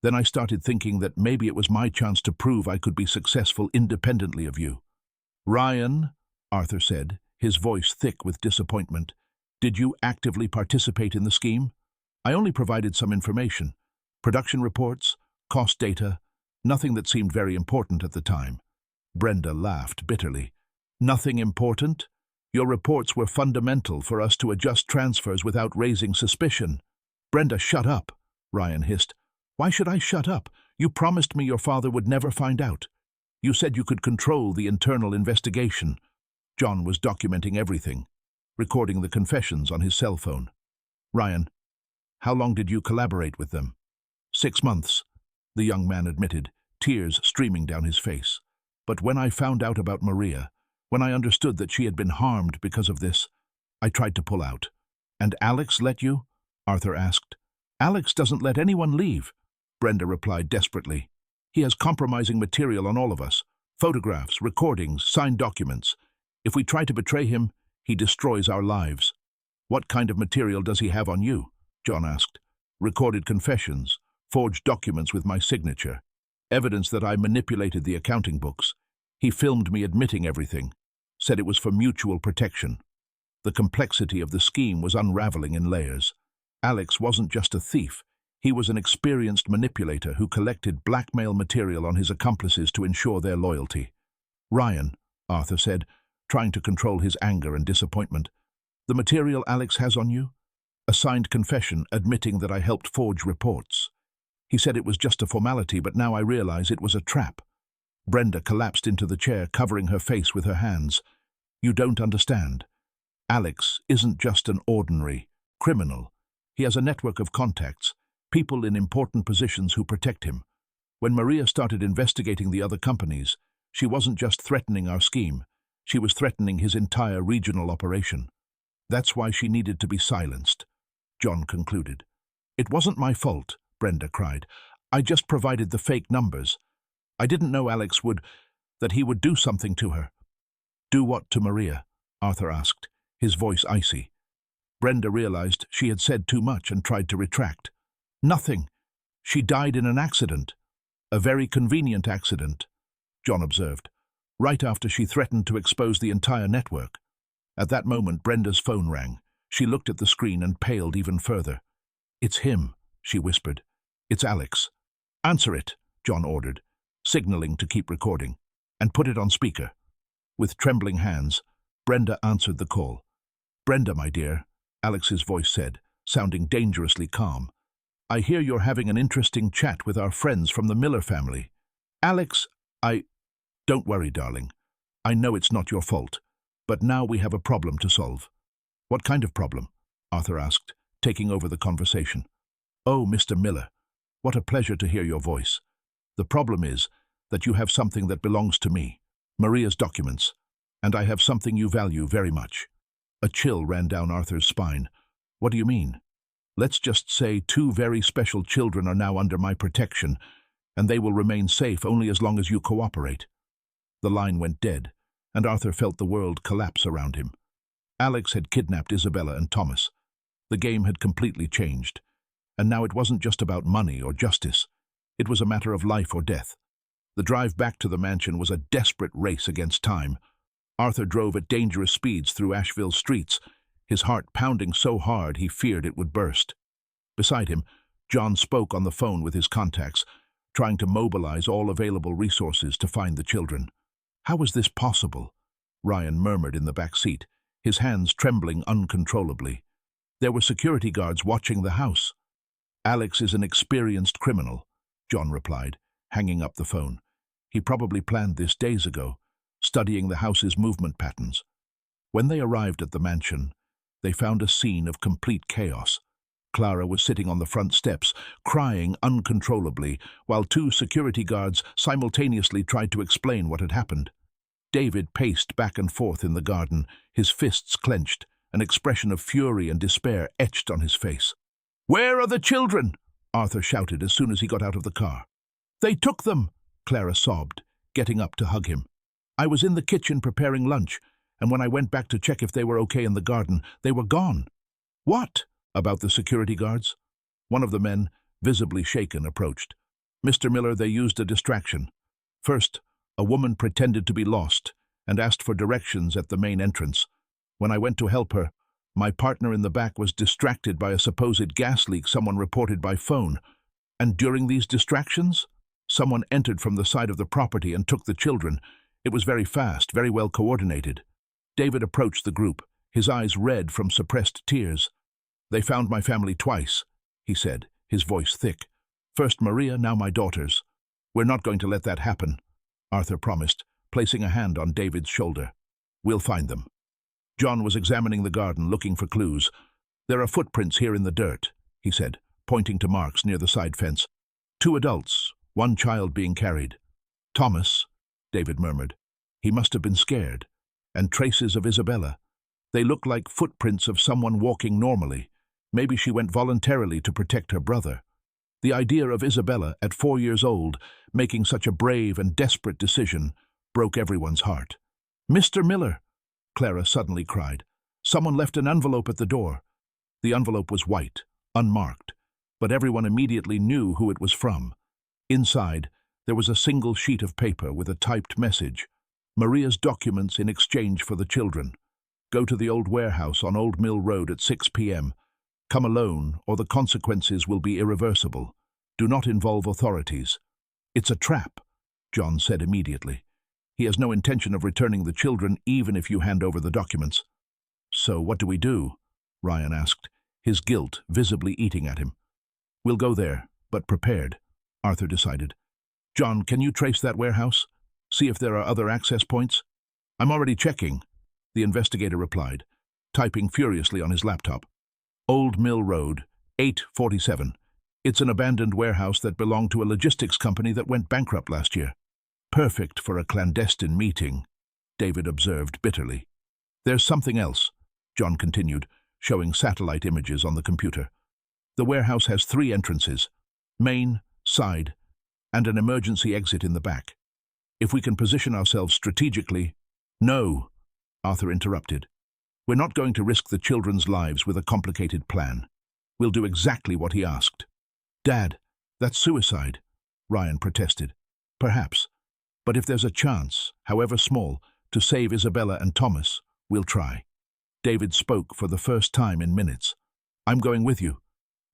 "Then I started thinking that maybe it was my chance to prove I could be successful independently of you." "Ryan," Arthur said, his voice thick with disappointment, "did you actively participate in the scheme?" "I only provided some information. Production reports, cost data, nothing that seemed very important at the time." Brenda laughed bitterly. "Nothing important? Your reports were fundamental for us to adjust transfers without raising suspicion." "Brenda, shut up," Ryan hissed. "Why should I shut up? You promised me your father would never find out. You said you could control the internal investigation." John was documenting everything, recording the confessions on his cell phone. "Ryan, how long did you collaborate with them?" 6 months, the young man admitted, tears streaming down his face. "But when I found out about Maria, when I understood that she had been harmed because of this, I tried to pull out." "And Alex let you?" Arthur asked. "Alex doesn't let anyone leave," Brenda replied desperately. "He has compromising material on all of us. Photographs, recordings, signed documents. If we try to betray him, he destroys our lives." "What kind of material does he have on you?" John asked. "Recorded confessions, forged documents with my signature, evidence that I manipulated the accounting books. He filmed me admitting everything, said it was for mutual protection." The complexity of the scheme was unraveling in layers. Alex wasn't just a thief. He was an experienced manipulator who collected blackmail material on his accomplices to ensure their loyalty. "Ryan," Arthur said, trying to control his anger and disappointment, "the material Alex has on you? A signed confession admitting that I helped forge reports. He said it was just a formality, but now I realize it was a trap." Brenda collapsed into the chair, covering her face with her hands. "You don't understand. Alex isn't just an ordinary criminal. He has a network of contacts, people in important positions who protect him. When Maria started investigating the other companies, she wasn't just threatening our scheme. She was threatening his entire regional operation. That's why she needed to be silenced," John concluded. "It wasn't my fault," Brenda cried. "I just provided the fake numbers. I didn't know that he would do something to her." "Do what to Maria?" Arthur asked, his voice icy. Brenda realized she had said too much and tried to retract. "Nothing. She died in an accident. A very convenient accident," John observed. right after she threatened to expose the entire network. At that moment, Brenda's phone rang. She looked at the screen and paled even further. "It's him," she whispered. "It's Alex." "Answer it," John ordered, signaling to keep recording, "and put it on speaker." With trembling hands, Brenda answered the call. "Brenda, my dear," Alex's voice said, sounding dangerously calm. "I hear you're having an interesting chat with our friends from the Miller family." "Alex, Don't worry, darling. I know it's not your fault, but now we have a problem to solve." "What kind of problem?" Arthur asked, taking over the conversation. "Oh, Mr. Miller, what a pleasure to hear your voice. The problem is that you have something that belongs to me, Maria's documents, and I have something you value very much." A chill ran down Arthur's spine. "What do you mean?" "Let's just say 2 very special children are now under my protection, and they will remain safe only as long as you cooperate." The line went dead, and Arthur felt the world collapse around him. Alex had kidnapped Isabella and Thomas. The game had completely changed, and now it wasn't just about money or justice. It was a matter of life or death. The drive back to the mansion was a desperate race against time. Arthur drove at dangerous speeds through Asheville's streets, his heart pounding so hard he feared it would burst. Beside him, John spoke on the phone with his contacts, trying to mobilize all available resources to find the children. "How was this possible?" Ryan murmured in the back seat, his hands trembling uncontrollably. "There were security guards watching the house." "Alex is an experienced criminal," John replied, hanging up the phone. "He probably planned this days ago, studying the house's movement patterns." When they arrived at the mansion, they found a scene of complete chaos. Clara was sitting on the front steps, crying uncontrollably, while 2 security guards simultaneously tried to explain what had happened. David paced back and forth in the garden, his fists clenched, an expression of fury and despair etched on his face. "Where are the children?" Arthur shouted as soon as he got out of the car. "They took them," Clara sobbed, getting up to hug him. "I was in the kitchen preparing lunch, and when I went back to check if they were okay in the garden, they were gone." "What? About the security guards?" One of the men, visibly shaken, approached. "Mr. Miller, they used a distraction. First, a woman pretended to be lost and asked for directions at the main entrance. When I went to help her, my partner in the back was distracted by a supposed gas leak someone reported by phone. And during these distractions, someone entered from the side of the property and took the children. It was very fast, very well coordinated." David approached the group, his eyes red from suppressed tears. "They found my family twice," he said, his voice thick. "First Maria, now my daughters. We're not going to let that happen," Arthur promised, placing a hand on David's shoulder. "We'll find them." John was examining the garden, looking for clues. "There are footprints here in the dirt," he said, pointing to marks near the side fence. 2 adults, 1 child being carried. "Thomas," David murmured. "He must have been scared. And traces of Isabella. They look like footprints of someone walking normally. Maybe she went voluntarily to protect her brother." The idea of Isabella, at 4 years old, making such a brave and desperate decision, broke everyone's heart. "Mr. Miller," Clara suddenly cried. "Someone left an envelope at the door." The envelope was white, unmarked, but everyone immediately knew who it was from. Inside, there was a single sheet of paper with a typed message. "Maria's documents in exchange for the children. Go to the old warehouse on Old Mill Road at 6 p.m. Come alone, or the consequences will be irreversible. Do not involve authorities." "It's a trap," John said immediately. "He has no intention of returning the children even if you hand over the documents." "So what do we do?" Ryan asked, his guilt visibly eating at him. "We'll go there, but prepared," Arthur decided. "John, can you trace that warehouse? See if there are other access points?" "I'm already checking," the investigator replied, typing furiously on his laptop. "Old Mill Road, 847. It's an abandoned warehouse that belonged to a logistics company that went bankrupt last year." "Perfect for a clandestine meeting," David observed bitterly. "There's something else," John continued, showing satellite images on the computer. "The warehouse has 3 entrances, main, side, and an emergency exit in the back. If we can position ourselves strategically—" "No," Arthur interrupted. "We're not going to risk the children's lives with a complicated plan. We'll do exactly what he asked." "Dad, that's suicide," Ryan protested. "Perhaps. But if there's a chance, however small, to save Isabella and Thomas, we'll try. David spoke for the first time in minutes. I'm going with you.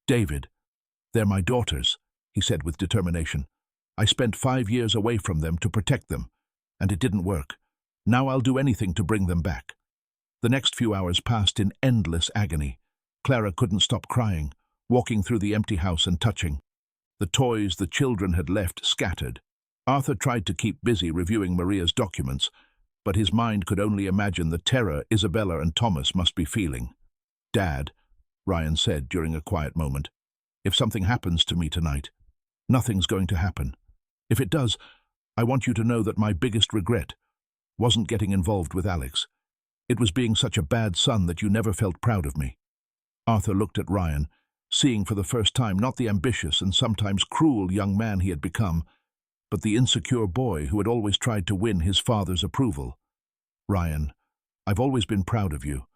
David, they're my daughters, he said with determination. I spent 5 years away from them to protect them, and it didn't work. Now I'll do anything to bring them back. The next few hours passed in endless agony. Clara couldn't stop crying, walking through the empty house and touching. The toys the children had left scattered. Arthur tried to keep busy reviewing Maria's documents, but his mind could only imagine the terror Isabella and Thomas must be feeling. Dad, Ryan said during a quiet moment, if something happens to me tonight, nothing's going to happen. If it does, I want you to know that my biggest regret wasn't getting involved with Alex. It was being such a bad son that you never felt proud of me. Arthur looked at Ryan, seeing for the first time not the ambitious and sometimes cruel young man he had become, but the insecure boy who had always tried to win his father's approval. Ryan, I've always been proud of you.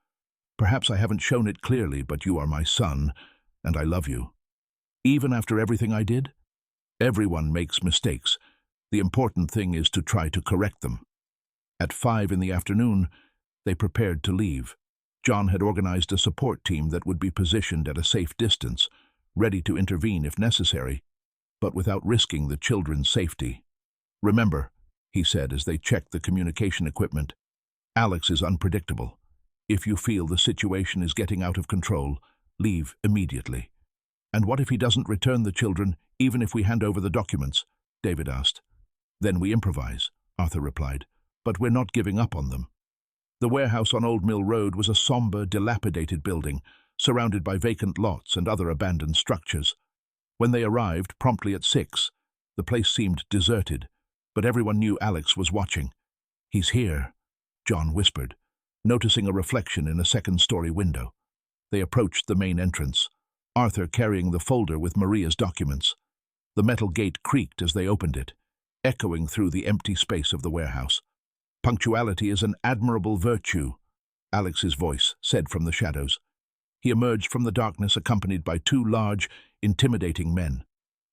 Perhaps I haven't shown it clearly, but you are my son, and I love you. Even after everything I did? Everyone makes mistakes. The important thing is to try to correct them. At 5 in the afternoon, they prepared to leave. John had organized a support team that would be positioned at a safe distance, ready to intervene if necessary, but without risking the children's safety. Remember, he said as they checked the communication equipment, Alex is unpredictable. If you feel the situation is getting out of control, leave immediately. And what if he doesn't return the children, even if we hand over the documents? David asked. Then we improvise, Arthur replied, but we're not giving up on them. The warehouse on Old Mill Road was a somber, dilapidated building, surrounded by vacant lots and other abandoned structures. When they arrived, promptly at 6, the place seemed deserted, but everyone knew Alex was watching. He's here, John whispered, noticing a reflection in a second-story window. They approached the main entrance, Arthur carrying the folder with Maria's documents. The metal gate creaked as they opened it, echoing through the empty space of the warehouse. Punctuality is an admirable virtue, Alex's voice said from the shadows. He emerged from the darkness accompanied by 2 large, intimidating men.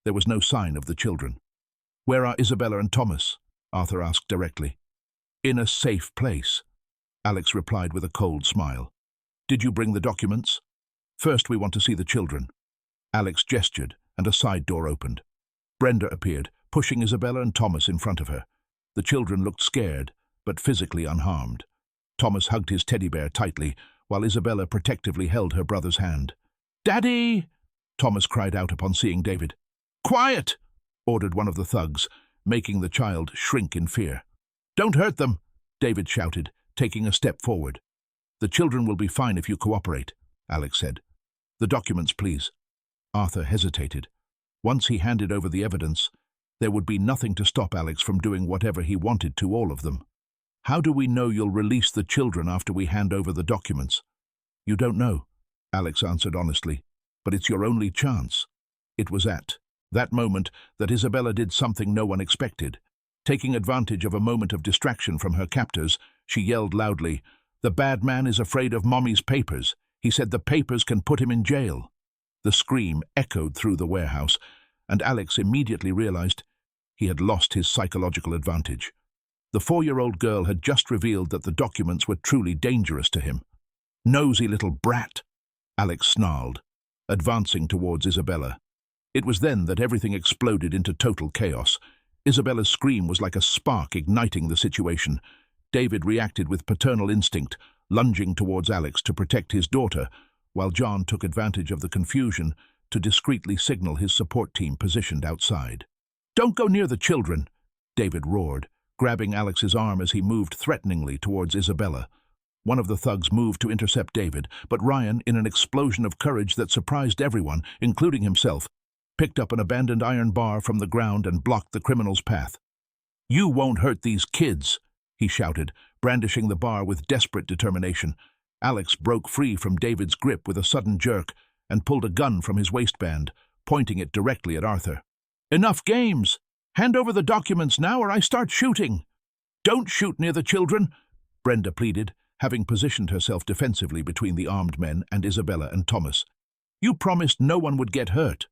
There was no sign of the children. Where are Isabella and Thomas? Arthur asked directly. In a safe place, Alex replied with a cold smile. Did you bring the documents? First we want to see the children. Alex gestured, and a side door opened. Brenda appeared, pushing Isabella and Thomas in front of her. The children looked scared, but physically unharmed. Thomas hugged his teddy bear tightly, while Isabella protectively held her brother's hand. "Daddy!" Thomas cried out upon seeing David. "Quiet!" ordered one of the thugs, making the child shrink in fear. "Don't hurt them!" David shouted, taking a step forward. "The children will be fine if you cooperate," Alex said. "The documents, please." Arthur hesitated. Once he handed over the evidence, there would be nothing to stop Alex from doing whatever he wanted to all of them. "How do we know you'll release the children after we hand over the documents?" "You don't know," Alex answered honestly, "but it's your only chance." It was at that moment that Isabella did something no one expected. Taking advantage of a moment of distraction from her captors, she yelled loudly, "The bad man is afraid of Mommy's papers. He said the papers can put him in jail." The scream echoed through the warehouse, and Alex immediately realized he had lost his psychological advantage. The 4-year-old girl had just revealed that the documents were truly dangerous to him. "Nosy little brat," Alex snarled, advancing towards Isabella. It was then that everything exploded into total chaos. Isabella's scream was like a spark igniting the situation. David reacted with paternal instinct, lunging towards Alex to protect his daughter, while John took advantage of the confusion to discreetly signal his support team positioned outside. "Don't go near the children," David roared, grabbing Alex's arm as he moved threateningly towards Isabella. One of the thugs moved to intercept David, but Ryan, in an explosion of courage that surprised everyone, including himself, picked up an abandoned iron bar from the ground and blocked the criminal's path. "You won't hurt these kids," he shouted, brandishing the bar with desperate determination. Alex broke free from David's grip with a sudden jerk and pulled a gun from his waistband, pointing it directly at Arthur. "Enough games! Hand over the documents now or I start shooting." "Don't shoot near the children," Brenda pleaded, having positioned herself defensively between the armed men and Isabella and Thomas. "You promised no one would get hurt."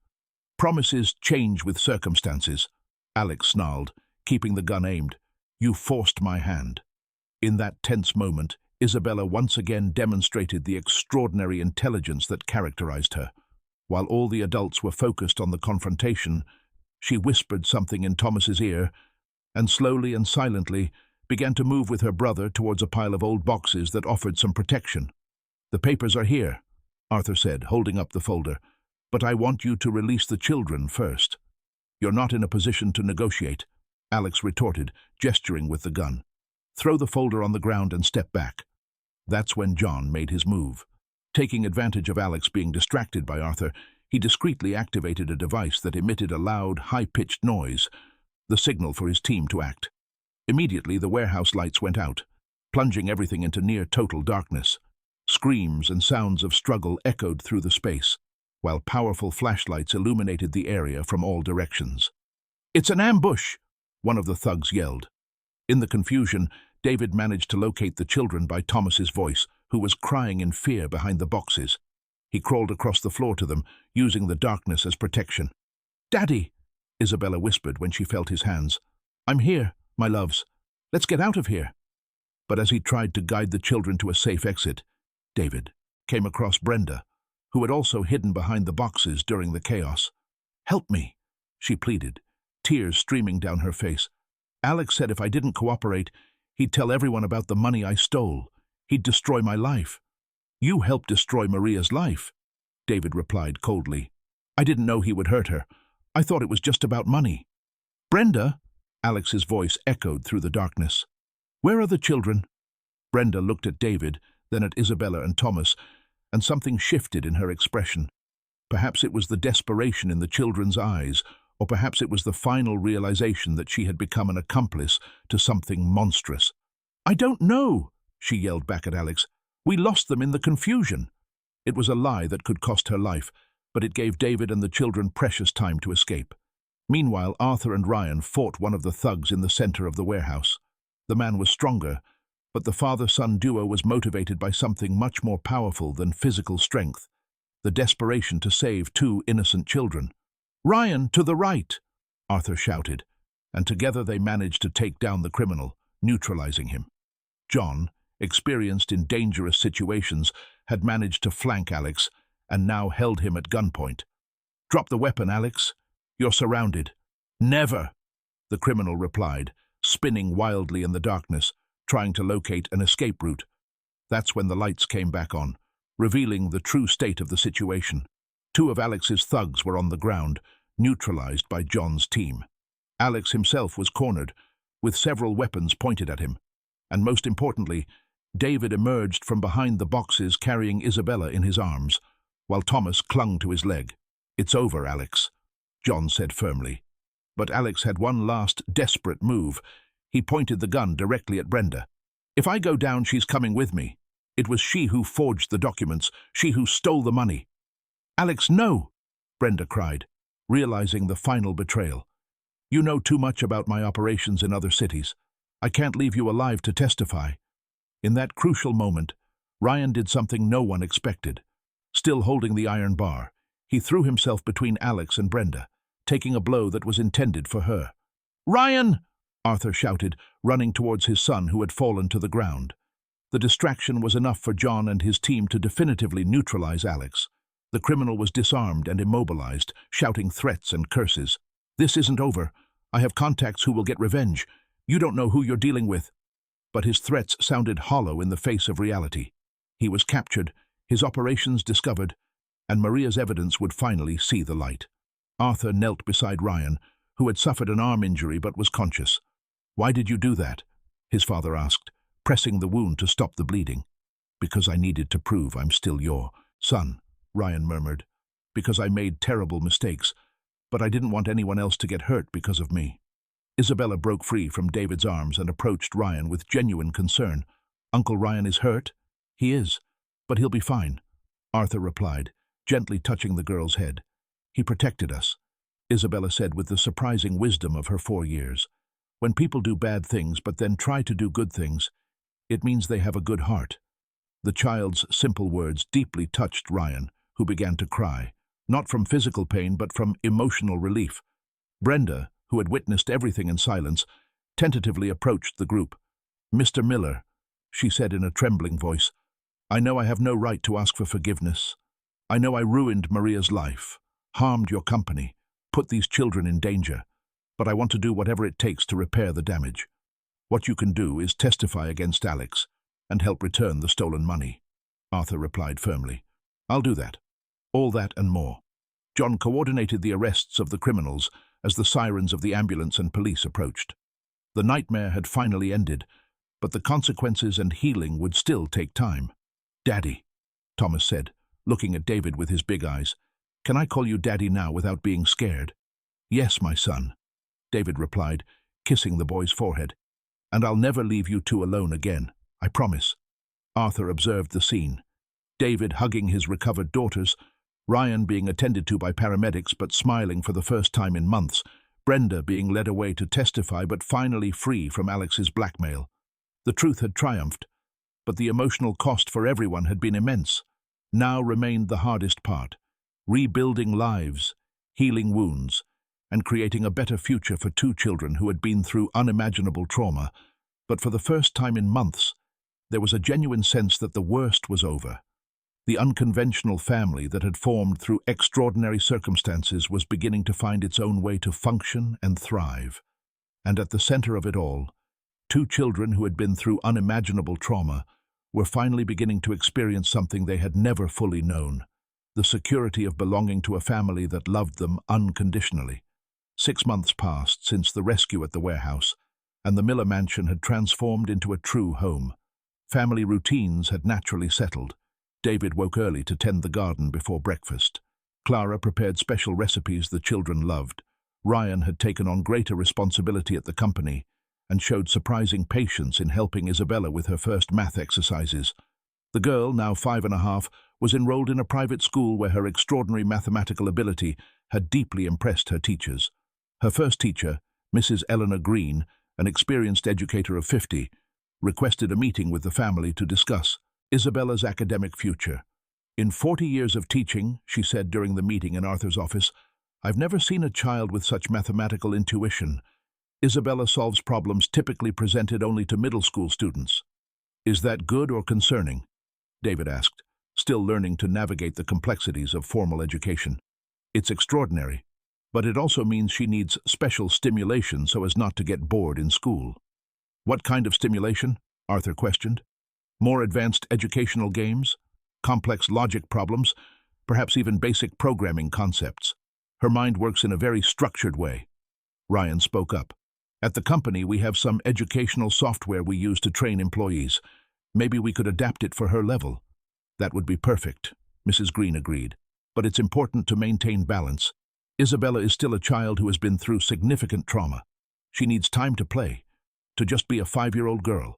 "Promises change with circumstances," Alex snarled, keeping the gun aimed. "You forced my hand." In that tense moment, Isabella once again demonstrated the extraordinary intelligence that characterized her. While all the adults were focused on the confrontation, she whispered something in Thomas's ear and slowly and silently began to move with her brother towards a pile of old boxes that offered some protection. "The papers are here," Arthur said, holding up the folder, "but I want you to release the children first." "You're not in a position to negotiate," Alex retorted, gesturing with the gun. "Throw the folder on the ground and step back." That's when John made his move. Taking advantage of Alex being distracted by Arthur, he discreetly activated a device that emitted a loud, high-pitched noise, the signal for his team to act. Immediately, the warehouse lights went out, plunging everything into near-total darkness. Screams and sounds of struggle echoed through the space, while powerful flashlights illuminated the area from all directions. "It's an ambush!" one of the thugs yelled. In the confusion, David managed to locate the children by Thomas's voice, who was crying in fear behind the boxes. He crawled across the floor to them, using the darkness as protection. "Daddy," Isabella whispered when she felt his hands. "I'm here, my loves. Let's get out of here." But as he tried to guide the children to a safe exit, David came across Brenda, who had also hidden behind the boxes during the chaos. "Help me," she pleaded, tears streaming down her face. "Alex said if I didn't cooperate, he'd tell everyone about the money I stole. He'd destroy my life." "You helped destroy Maria's life," David replied coldly. "I didn't know he would hurt her. I thought it was just about money." "Brenda," Alex's voice echoed through the darkness. "Where are the children?" Brenda looked at David, then at Isabella and Thomas, and something shifted in her expression. Perhaps it was the desperation in the children's eyes, or perhaps it was the final realization that she had become an accomplice to something monstrous. "I don't know," she yelled back at Alex. "We lost them in the confusion." It was a lie that could cost her life, but it gave David and the children precious time to escape. Meanwhile, Arthur and Ryan fought one of the thugs in the center of the warehouse. The man was stronger, but the father-son duo was motivated by something much more powerful than physical strength, the desperation to save two innocent children. "Ryan, to the right!" Arthur shouted, and together they managed to take down the criminal, neutralizing him. John, experienced in dangerous situations, had managed to flank Alex and now held him at gunpoint. "Drop the weapon, Alex. You're surrounded." "Never," the criminal replied, spinning wildly in the darkness, trying to locate an escape route. That's when the lights came back on, revealing the true state of the situation. Two of Alex's thugs were on the ground, neutralized by John's team. Alex himself was cornered, with several weapons pointed at him. And most importantly, David emerged from behind the boxes carrying Isabella in his arms, while Thomas clung to his leg. "It's over, Alex," John said firmly. But Alex had one last desperate move. He pointed the gun directly at Brenda. "If I go down, she's coming with me. It was she who forged the documents, she who stole the money." "Alex, no!" Brenda cried, realizing the final betrayal. "You know too much about my operations in other cities. I can't leave you alive to testify." In that crucial moment, Ryan did something no one expected. Still holding the iron bar, he threw himself between Alex and Brenda, taking a blow that was intended for her. "Ryan!" Arthur shouted, running towards his son who had fallen to the ground. The distraction was enough for John and his team to definitively neutralize Alex. The criminal was disarmed and immobilized, shouting threats and curses. "This isn't over. I have contacts who will get revenge. You don't know who you're dealing with." But his threats sounded hollow in the face of reality. He was captured, his operations discovered, and Maria's evidence would finally see the light. Arthur knelt beside Ryan, who had suffered an arm injury but was conscious. "Why did you do that?" his father asked, pressing the wound to stop the bleeding. "Because I needed to prove I'm still your son," Ryan murmured. "Because I made terrible mistakes, but I didn't want anyone else to get hurt because of me." Isabella broke free from David's arms and approached Ryan with genuine concern. "Uncle Ryan is hurt?" "He is, but he'll be fine," Arthur replied, gently touching the girl's head. "He protected us," Isabella said with the surprising wisdom of her 4 years. "When people do bad things but then try to do good things, it means they have a good heart." The child's simple words deeply touched Ryan, who began to cry, not from physical pain but from emotional relief. Brenda, who had witnessed everything in silence, tentatively approached the group. "Mr. Miller," she said in a trembling voice, "I know I have no right to ask for forgiveness. I know I ruined Maria's life, harmed your company, put these children in danger, but I want to do whatever it takes to repair the damage. What you can do is testify against Alex and help return the stolen money." Arthur replied firmly. "I'll do that. All that and more." John coordinated the arrests of the criminals as the sirens of the ambulance and police approached. The nightmare had finally ended, but the consequences and healing would still take time. "Daddy," Thomas said, looking at David with his big eyes. "Can I call you Daddy now without being scared?" "Yes, my son," David replied, kissing the boy's forehead. "And I'll never leave you two alone again, I promise." Arthur observed the scene. David hugging his recovered daughters, Ryan being attended to by paramedics but smiling for the first time in months, Brenda being led away to testify but finally free from Alex's blackmail. The truth had triumphed, but the emotional cost for everyone had been immense. Now remained the hardest part: rebuilding lives, healing wounds, and creating a better future for two children who had been through unimaginable trauma. But for the first time in months, there was a genuine sense that the worst was over. The unconventional family that had formed through extraordinary circumstances was beginning to find its own way to function and thrive. And at the center of it all, two children who had been through unimaginable trauma were finally beginning to experience something they had never fully known: the security of belonging to a family that loved them unconditionally. 6 months passed since the rescue at the warehouse, and the Miller mansion had transformed into a true home. Family routines had naturally settled. David woke early to tend the garden before breakfast. Clara prepared special recipes the children loved. Ryan had taken on greater responsibility at the company and showed surprising patience in helping Isabella with her first math exercises. The girl, now 5.5, was enrolled in a private school where her extraordinary mathematical ability had deeply impressed her teachers. Her first teacher, Mrs. Eleanor Green, an experienced educator of 50, requested a meeting with the family to discuss Isabella's academic future. "In 40 years of teaching," she said during the meeting in Arthur's office, "I've never seen a child with such mathematical intuition. Isabella solves problems typically presented only to middle school students." "Is that good or concerning?" David asked, still learning to navigate the complexities of formal education. "It's extraordinary, but it also means she needs special stimulation so as not to get bored in school." "What kind of stimulation?" Arthur questioned. "More advanced educational games, complex logic problems, perhaps even basic programming concepts. Her mind works in a very structured way." Ryan spoke up. "At the company, we have some educational software we use to train employees. Maybe we could adapt it for her level." "That would be perfect," Mrs. Green agreed. "But it's important to maintain balance. Isabella is still a child who has been through significant trauma. She needs time to play, to just be a 5-year-old girl."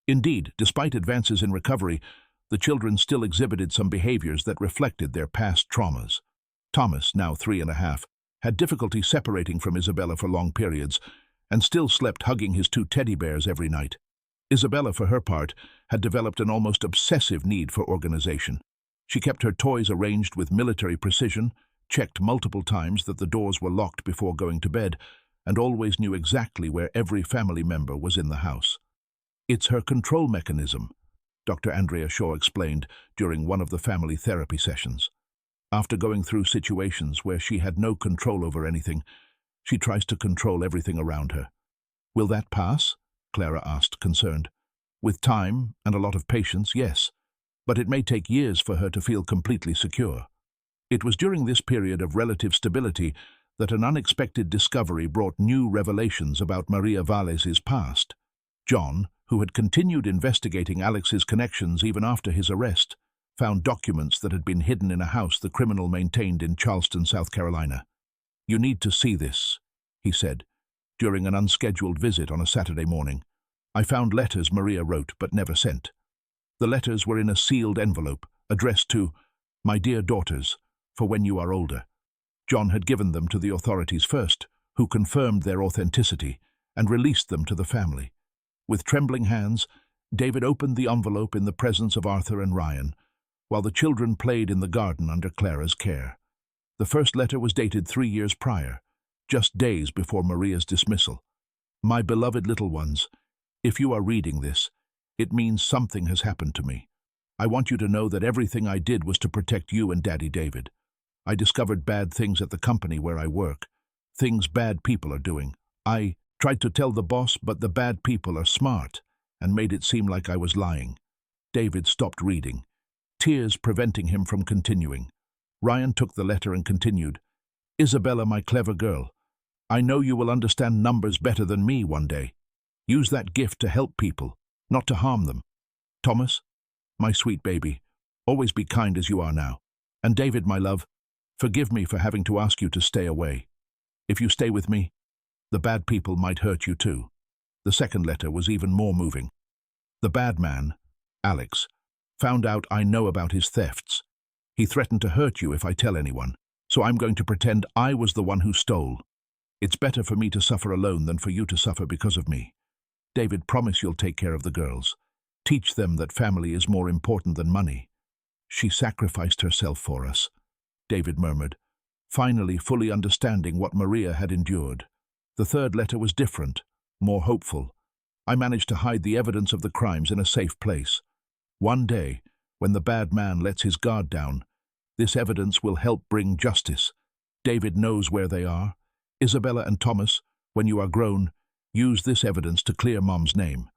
Indeed, despite advances in recovery, the children still exhibited some behaviors that reflected their past traumas. Thomas, now 3.5, had difficulty separating from Isabella for long periods, and still slept hugging his 2 teddy bears every night. Isabella, for her part, had developed an almost obsessive need for organization. She kept her toys arranged with military precision, checked multiple times that the doors were locked before going to bed, and always knew exactly where every family member was in the house. "It's her control mechanism," Dr. Andrea Shaw explained during one of the family therapy sessions. "After going through situations where she had no control over anything, she tries to control everything around her." "Will that pass?" Clara asked, concerned. "With time and a lot of patience, yes, but it may take years for her to feel completely secure." It was during this period of relative stability that an unexpected discovery brought new revelations about Maria Valles' past. John, who had continued investigating Alex's connections even after his arrest, found documents that had been hidden in a house the criminal maintained in Charleston, South Carolina. "You need to see this," he said, during an unscheduled visit on a Saturday morning. "I found letters Maria wrote but never sent. The letters were in a sealed envelope, addressed to 'My dear daughters, for when you are older.' John had given them to the authorities first, who confirmed their authenticity and released them to the family. With trembling hands, David opened the envelope in the presence of Arthur and Ryan, while the children played in the garden under Clara's care. The first letter was dated 3 years prior, just days before Maria's dismissal. My beloved little ones, if you are reading this, it means something has happened to me. I want you to know that everything I did was to protect you and Daddy David. I discovered bad things at the company where I work, things bad people are doing. I tried to tell the boss, but the bad people are smart and made it seem like I was lying. David stopped reading, tears preventing him from continuing. Ryan took the letter and continued, Isabella, my clever girl, I know you will understand numbers better than me one day. Use that gift to help people, not to harm them. Thomas, my sweet baby, always be kind as you are now. And David, my love, forgive me for having to ask you to stay away. If you stay with me, the bad people might hurt you too. The second letter was even more moving. The bad man, Alex, found out I know about his thefts. He threatened to hurt you if I tell anyone, so I'm going to pretend I was the one who stole. It's better for me to suffer alone than for you to suffer because of me. David, promise you'll take care of the girls. Teach them that family is more important than money. She sacrificed herself for us, David murmured, finally fully understanding what Maria had endured. The third letter was different, more hopeful. I managed to hide the evidence of the crimes in a safe place. One day, when the bad man lets his guard down, this evidence will help bring justice. David knows where they are. Isabella and Thomas, when you are grown, use this evidence to clear Mom's name.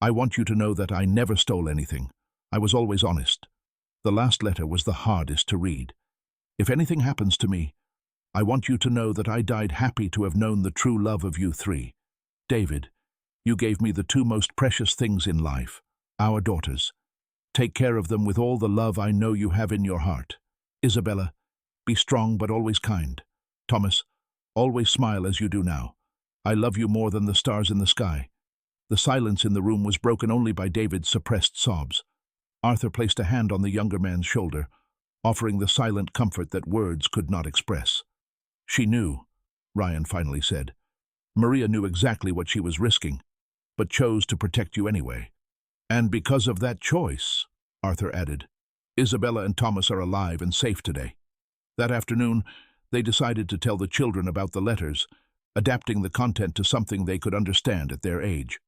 I want you to know that I never stole anything. I was always honest. The last letter was the hardest to read. If anything happens to me, I want you to know that I died happy to have known the true love of you three. David, you gave me the two most precious things in life, our daughters. Take care of them with all the love I know you have in your heart. Isabella, be strong but always kind. Thomas, always smile as you do now. I love you more than the stars in the sky. The silence in the room was broken only by David's suppressed sobs. Arthur placed a hand on the younger man's shoulder, offering the silent comfort that words could not express. She knew, Ryan finally said. Maria knew exactly what she was risking, but chose to protect you anyway. And because of that choice, Arthur added, Isabella and Thomas are alive and safe today. That afternoon, they decided to tell the children about the letters, adapting the content to something they could understand at their age.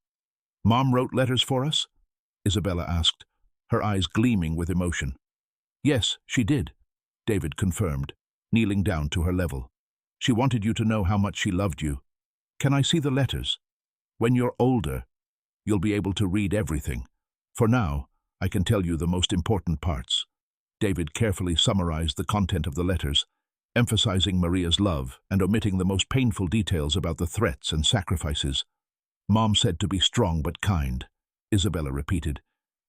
Mom wrote letters for us? Isabella asked, her eyes gleaming with emotion. Yes, she did, David confirmed, kneeling down to her level. She wanted you to know how much she loved you. Can I see the letters? When you're older, you'll be able to read everything. For now, I can tell you the most important parts. David carefully summarized the content of the letters, emphasizing Maria's love and omitting the most painful details about the threats and sacrifices. Mom said to be strong but kind, Isabella repeated,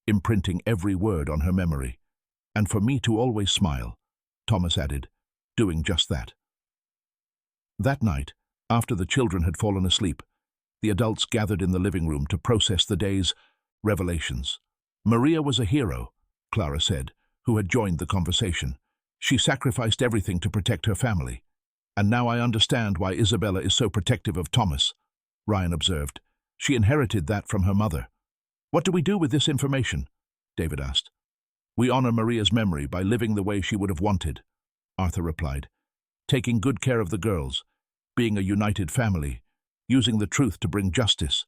imprinting every word on her memory. And for me to always smile, Thomas added, doing just that. That night, after the children had fallen asleep, the adults gathered in the living room to process the day's revelations. Maria was a hero, Clara said, who had joined the conversation. She sacrificed everything to protect her family. And now I understand why Isabella is so protective of Thomas, Ryan observed. She inherited that from her mother. What do we do with this information? David asked. We honor Maria's memory by living the way she would have wanted, Arthur replied. Taking good care of the girls, being a united family, using the truth to bring justice,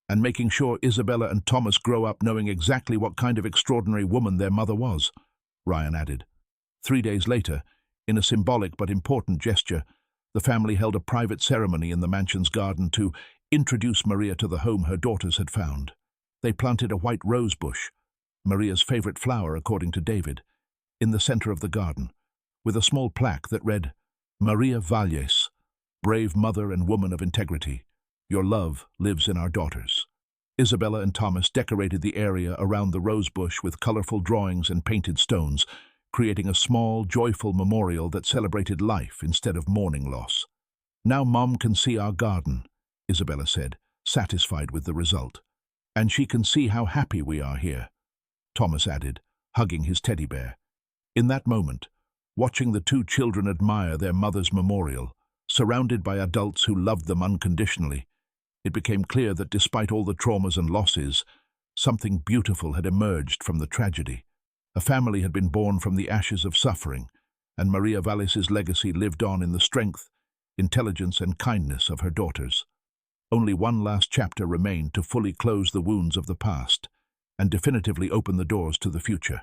and making sure Isabella and Thomas grow up knowing exactly what kind of extraordinary woman their mother was, Ryan added. 3 days later, in a symbolic but important gesture, the family held a private ceremony in the mansion's garden to introduce Maria to the home her daughters had found. They planted a white rose bush, Maria's favorite flower according to David, in the center of the garden, with a small plaque that read, Maria Valles, brave mother and woman of integrity, your love lives in our daughters. Isabella and Thomas decorated the area around the rose bush with colorful drawings and painted stones, creating a small, joyful memorial that celebrated life instead of mourning loss. Now Mom can see our garden, Isabella said, satisfied with the result. And she can see how happy we are here, Thomas added, hugging his teddy bear. In that moment, watching the two children admire their mother's memorial, surrounded by adults who loved them unconditionally, it became clear that despite all the traumas and losses, something beautiful had emerged from the tragedy. A family had been born from the ashes of suffering, and Maria Valles' legacy lived on in the strength intelligence and kindness of her daughters. Only one last chapter remained to fully close the wounds of the past and definitively open the doors to the future.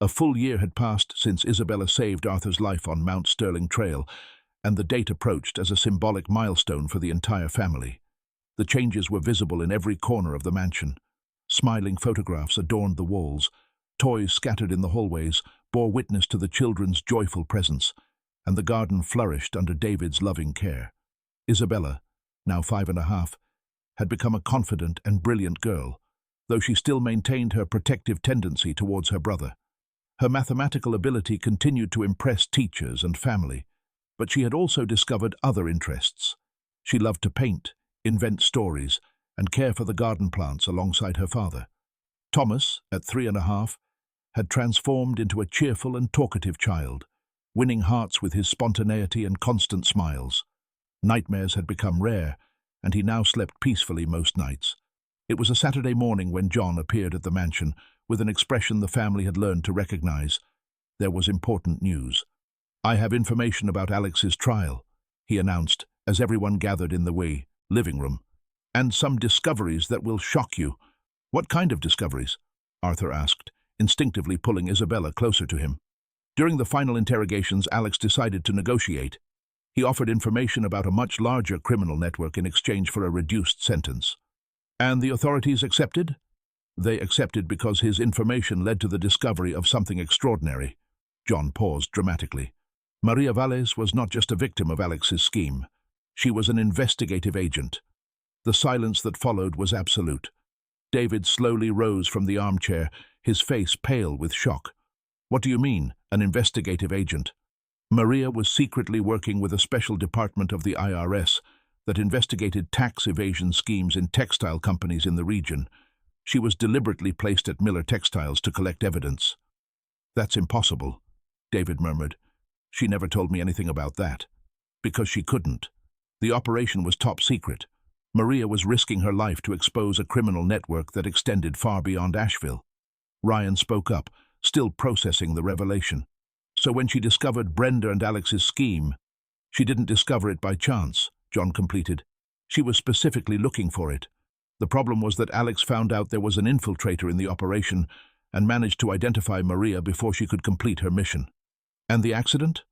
A full year had passed since Isabella saved Arthur's life on Mount Sterling Trail, and the date approached as a symbolic milestone for the entire family. The changes were visible in every corner of the mansion. Smiling photographs adorned the walls. Toys scattered in the hallways bore witness to the children's joyful presence, and the garden flourished under David's loving care. Isabella, now 5.5, had become a confident and brilliant girl, though she still maintained her protective tendency towards her brother. Her mathematical ability continued to impress teachers and family, but she had also discovered other interests. She loved to paint, invent stories, and care for the garden plants alongside her father. Thomas, at 3.5, had transformed into a cheerful and talkative child, winning hearts with his spontaneity and constant smiles. Nightmares had become rare, and he now slept peacefully most nights. It was a Saturday morning when John appeared at the mansion with an expression the family had learned to recognize. There was important news. "I have information about Alex's trial," he announced as everyone gathered in the living room. "And some discoveries that will shock you." "What kind of discoveries?" Arthur asked, instinctively pulling Isabella closer to him. During the final interrogations, Alex decided to negotiate. He offered information about a much larger criminal network in exchange for a reduced sentence. "And the authorities accepted?" "They accepted because his information led to the discovery of something extraordinary." John paused dramatically. Maria Valles was not just a victim of Alex's scheme. She was an investigative agent. The silence that followed was absolute. David slowly rose from the armchair, his face pale with shock. "What do you mean, an investigative agent?" Maria was secretly working with a special department of the IRS that investigated tax evasion schemes in textile companies in the region. She was deliberately placed at Miller Textiles to collect evidence. "That's impossible," David murmured. "She never told me anything about that." "Because she couldn't. The operation was top secret. Maria was risking her life to expose a criminal network that extended far beyond Asheville." Ryan spoke up, still processing the revelation. "So when she discovered Brenda and Alex's scheme, she didn't discover it by chance," John completed. "She was specifically looking for it. The problem was that Alex found out there was an infiltrator in the operation and managed to identify Maria before she could complete her mission." "And the accident?"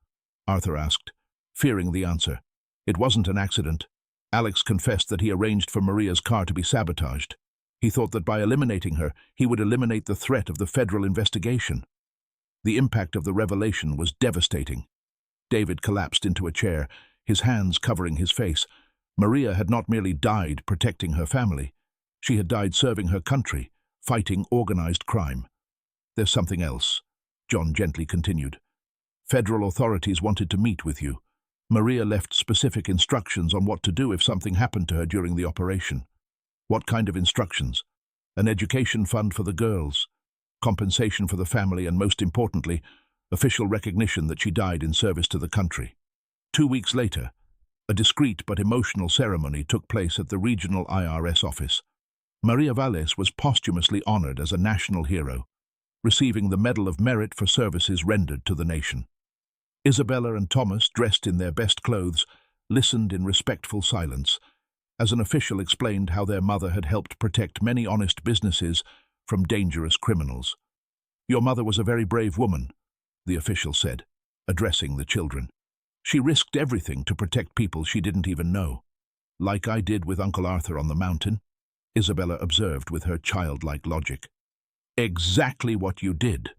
Arthur asked, fearing the answer. "It wasn't an accident. Alex confessed that he arranged for Maria's car to be sabotaged. He thought that by eliminating her, he would eliminate the threat of the federal investigation." The impact of the revelation was devastating. David collapsed into a chair, his hands covering his face. Maria had not merely died protecting her family. She had died serving her country, fighting organized crime. "There's something else," John gently continued. "Federal authorities wanted to meet with you. Maria left specific instructions on what to do if something happened to her during the operation." "What kind of instructions?" "An education fund for the girls, compensation for the family, and most importantly, official recognition that she died in service to the country." 2 weeks later, a discreet but emotional ceremony took place at the regional IRS office. Maria Valles was posthumously honored as a national hero, receiving the Medal of Merit for services rendered to the nation. Isabella and Thomas, dressed in their best clothes, listened in respectful silence, as an official explained how their mother had helped protect many honest businesses from dangerous criminals. "Your mother was a very brave woman," the official said, addressing the children. "She risked everything to protect people she didn't even know." "Like I did with Uncle Arthur on the mountain," Isabella observed with her childlike logic. "Exactly what you did,"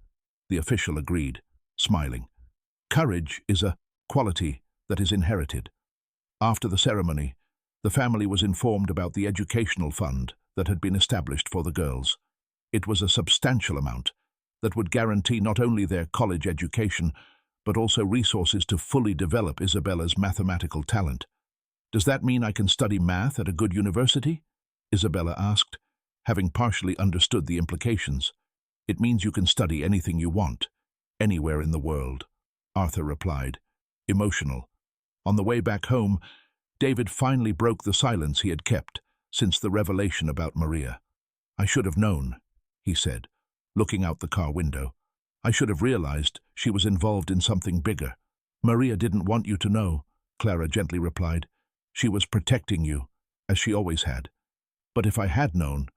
the official agreed, smiling. "Courage is a quality that is inherited." After the ceremony, the family was informed about the educational fund that had been established for the girls. It was a substantial amount that would guarantee not only their college education, but also resources to fully develop Isabella's mathematical talent. "Does that mean I can study math at a good university?" Isabella asked, having partially understood the implications. "It means you can study anything you want, anywhere in the world," Arthur replied, emotional. On the way back home, David finally broke the silence he had kept since the revelation about Maria. "I should have known," he said, looking out the car window. "I should have realized she was involved in something bigger. Maria didn't want you to know. Clara gently replied. She was protecting you, as she always had. But if I had known,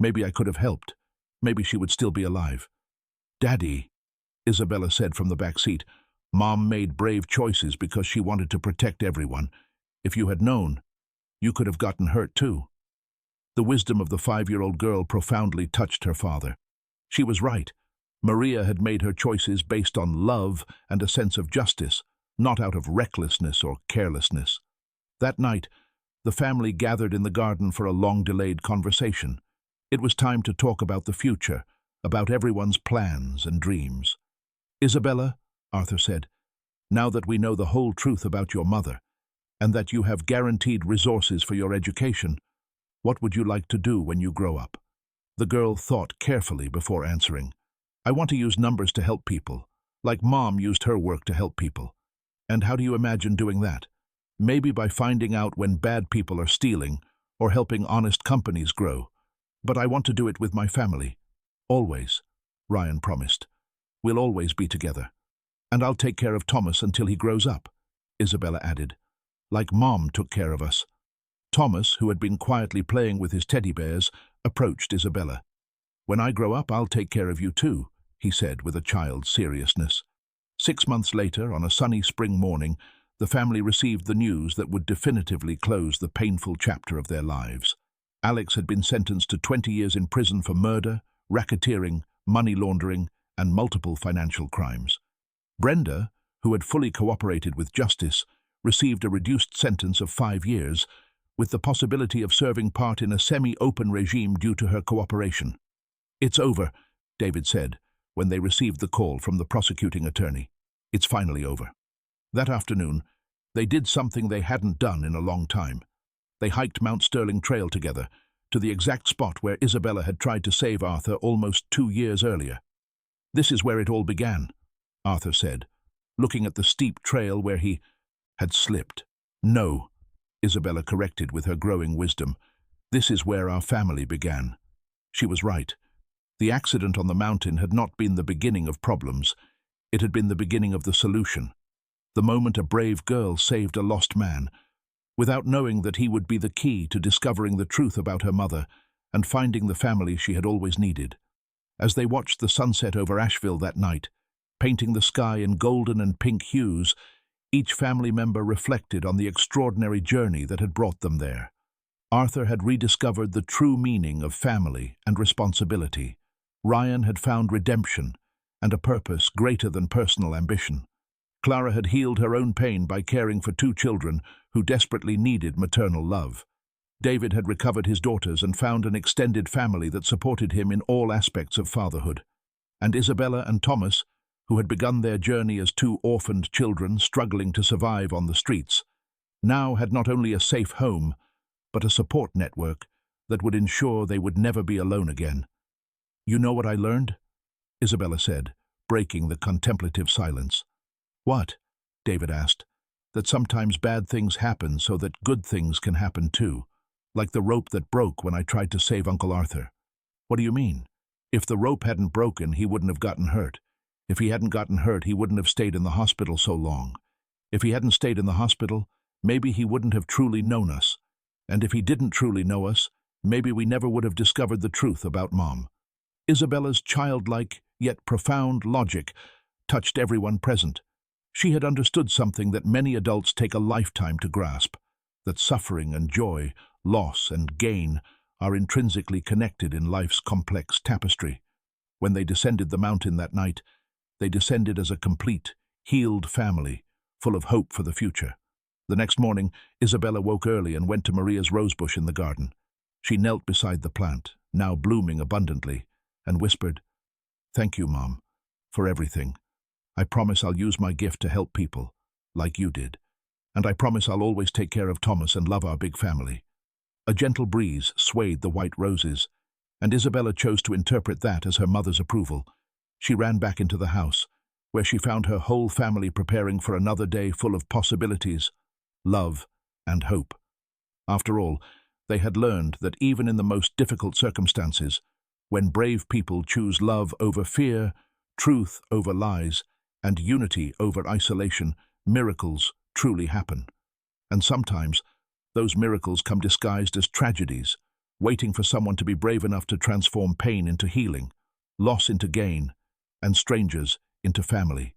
maybe I could have helped. Maybe she would still be alive. Daddy, Isabella said from the back seat, Mom made brave choices because she wanted to protect everyone. If you had known, you could have gotten hurt too. The wisdom of the 5-year-old girl profoundly touched her father. She was right. Maria had made her choices based on love and a sense of justice, not out of recklessness or carelessness. That night, the family gathered in the garden for a long-delayed conversation. It was time to talk about the future, about everyone's plans and dreams. Isabella, Arthur said, now that we know the whole truth about your mother, and that you have guaranteed resources for your education, what would you like to do when you grow up? The girl thought carefully before answering. I want to use numbers to help people, like Mom used her work to help people. And how do you imagine doing that? Maybe by finding out when bad people are stealing, or helping honest companies grow. But I want to do it with my family. Always, Ryan promised. We'll always be together. And I'll take care of Thomas until he grows up, Isabella added. Like Mom took care of us. Thomas, who had been quietly playing with his teddy bears, approached Isabella. When I grow up, I'll take care of you too, he said with a child's seriousness. 6 months later, on a sunny spring morning, the family received the news that would definitively close the painful chapter of their lives. Alex had been sentenced to 20 years in prison for murder, racketeering, money laundering, and multiple financial crimes. Brenda, who had fully cooperated with justice, received a reduced sentence of 5 years, with the possibility of serving part in a semi-open regime due to her cooperation. It's over, David said, when they received the call from the prosecuting attorney. It's finally over. That afternoon, they did something they hadn't done in a long time. They hiked Mount Sterling Trail together, to the exact spot where Isabella had tried to save Arthur almost 2 years earlier. This is where it all began, Arthur said, looking at the steep trail where he had slipped. No, Isabella corrected with her growing wisdom. This is where our family began. She was right. The accident on the mountain had not been the beginning of problems. It had been the beginning of the solution. The moment a brave girl saved a lost man, without knowing that he would be the key to discovering the truth about her mother and finding the family she had always needed. As they watched the sunset over Asheville that night, painting the sky in golden and pink hues, each family member reflected on the extraordinary journey that had brought them there. Arthur had rediscovered the true meaning of family and responsibility. Ryan had found redemption and a purpose greater than personal ambition. Clara had healed her own pain by caring for 2 children who desperately needed maternal love. David had recovered his daughters and found an extended family that supported him in all aspects of fatherhood. And Isabella and Thomas, who had begun their journey as 2 orphaned children struggling to survive on the streets, now had not only a safe home, but a support network that would ensure they would never be alone again. You know what I learned? Isabella said, breaking the contemplative silence. What? David asked. That sometimes bad things happen so that good things can happen too, like the rope that broke when I tried to save Uncle Arthur. What do you mean? If the rope hadn't broken, he wouldn't have gotten hurt. If he hadn't gotten hurt, he wouldn't have stayed in the hospital so long. If he hadn't stayed in the hospital, maybe he wouldn't have truly known us. And if he didn't truly know us, maybe we never would have discovered the truth about Mom. Isabella's childlike, yet profound logic touched everyone present. She had understood something that many adults take a lifetime to grasp, that suffering and joy, loss and gain are intrinsically connected in life's complex tapestry. When they descended the mountain that night, they descended as a complete, healed family, full of hope for the future. The next morning, Isabella woke early and went to Maria's rosebush in the garden. She knelt beside the plant, now blooming abundantly, and whispered, "Thank you, Mom, for everything. I promise I'll use my gift to help people, like you did. And I promise I'll always take care of Thomas and love our big family." A gentle breeze swayed the white roses, and Isabella chose to interpret that as her mother's approval. She ran back into the house, where she found her whole family preparing for another day full of possibilities, love, and hope. After all, they had learned that even in the most difficult circumstances, when brave people choose love over fear, truth over lies, and unity over isolation, miracles truly happen. And sometimes, those miracles come disguised as tragedies, waiting for someone to be brave enough to transform pain into healing, loss into gain, and strangers into family.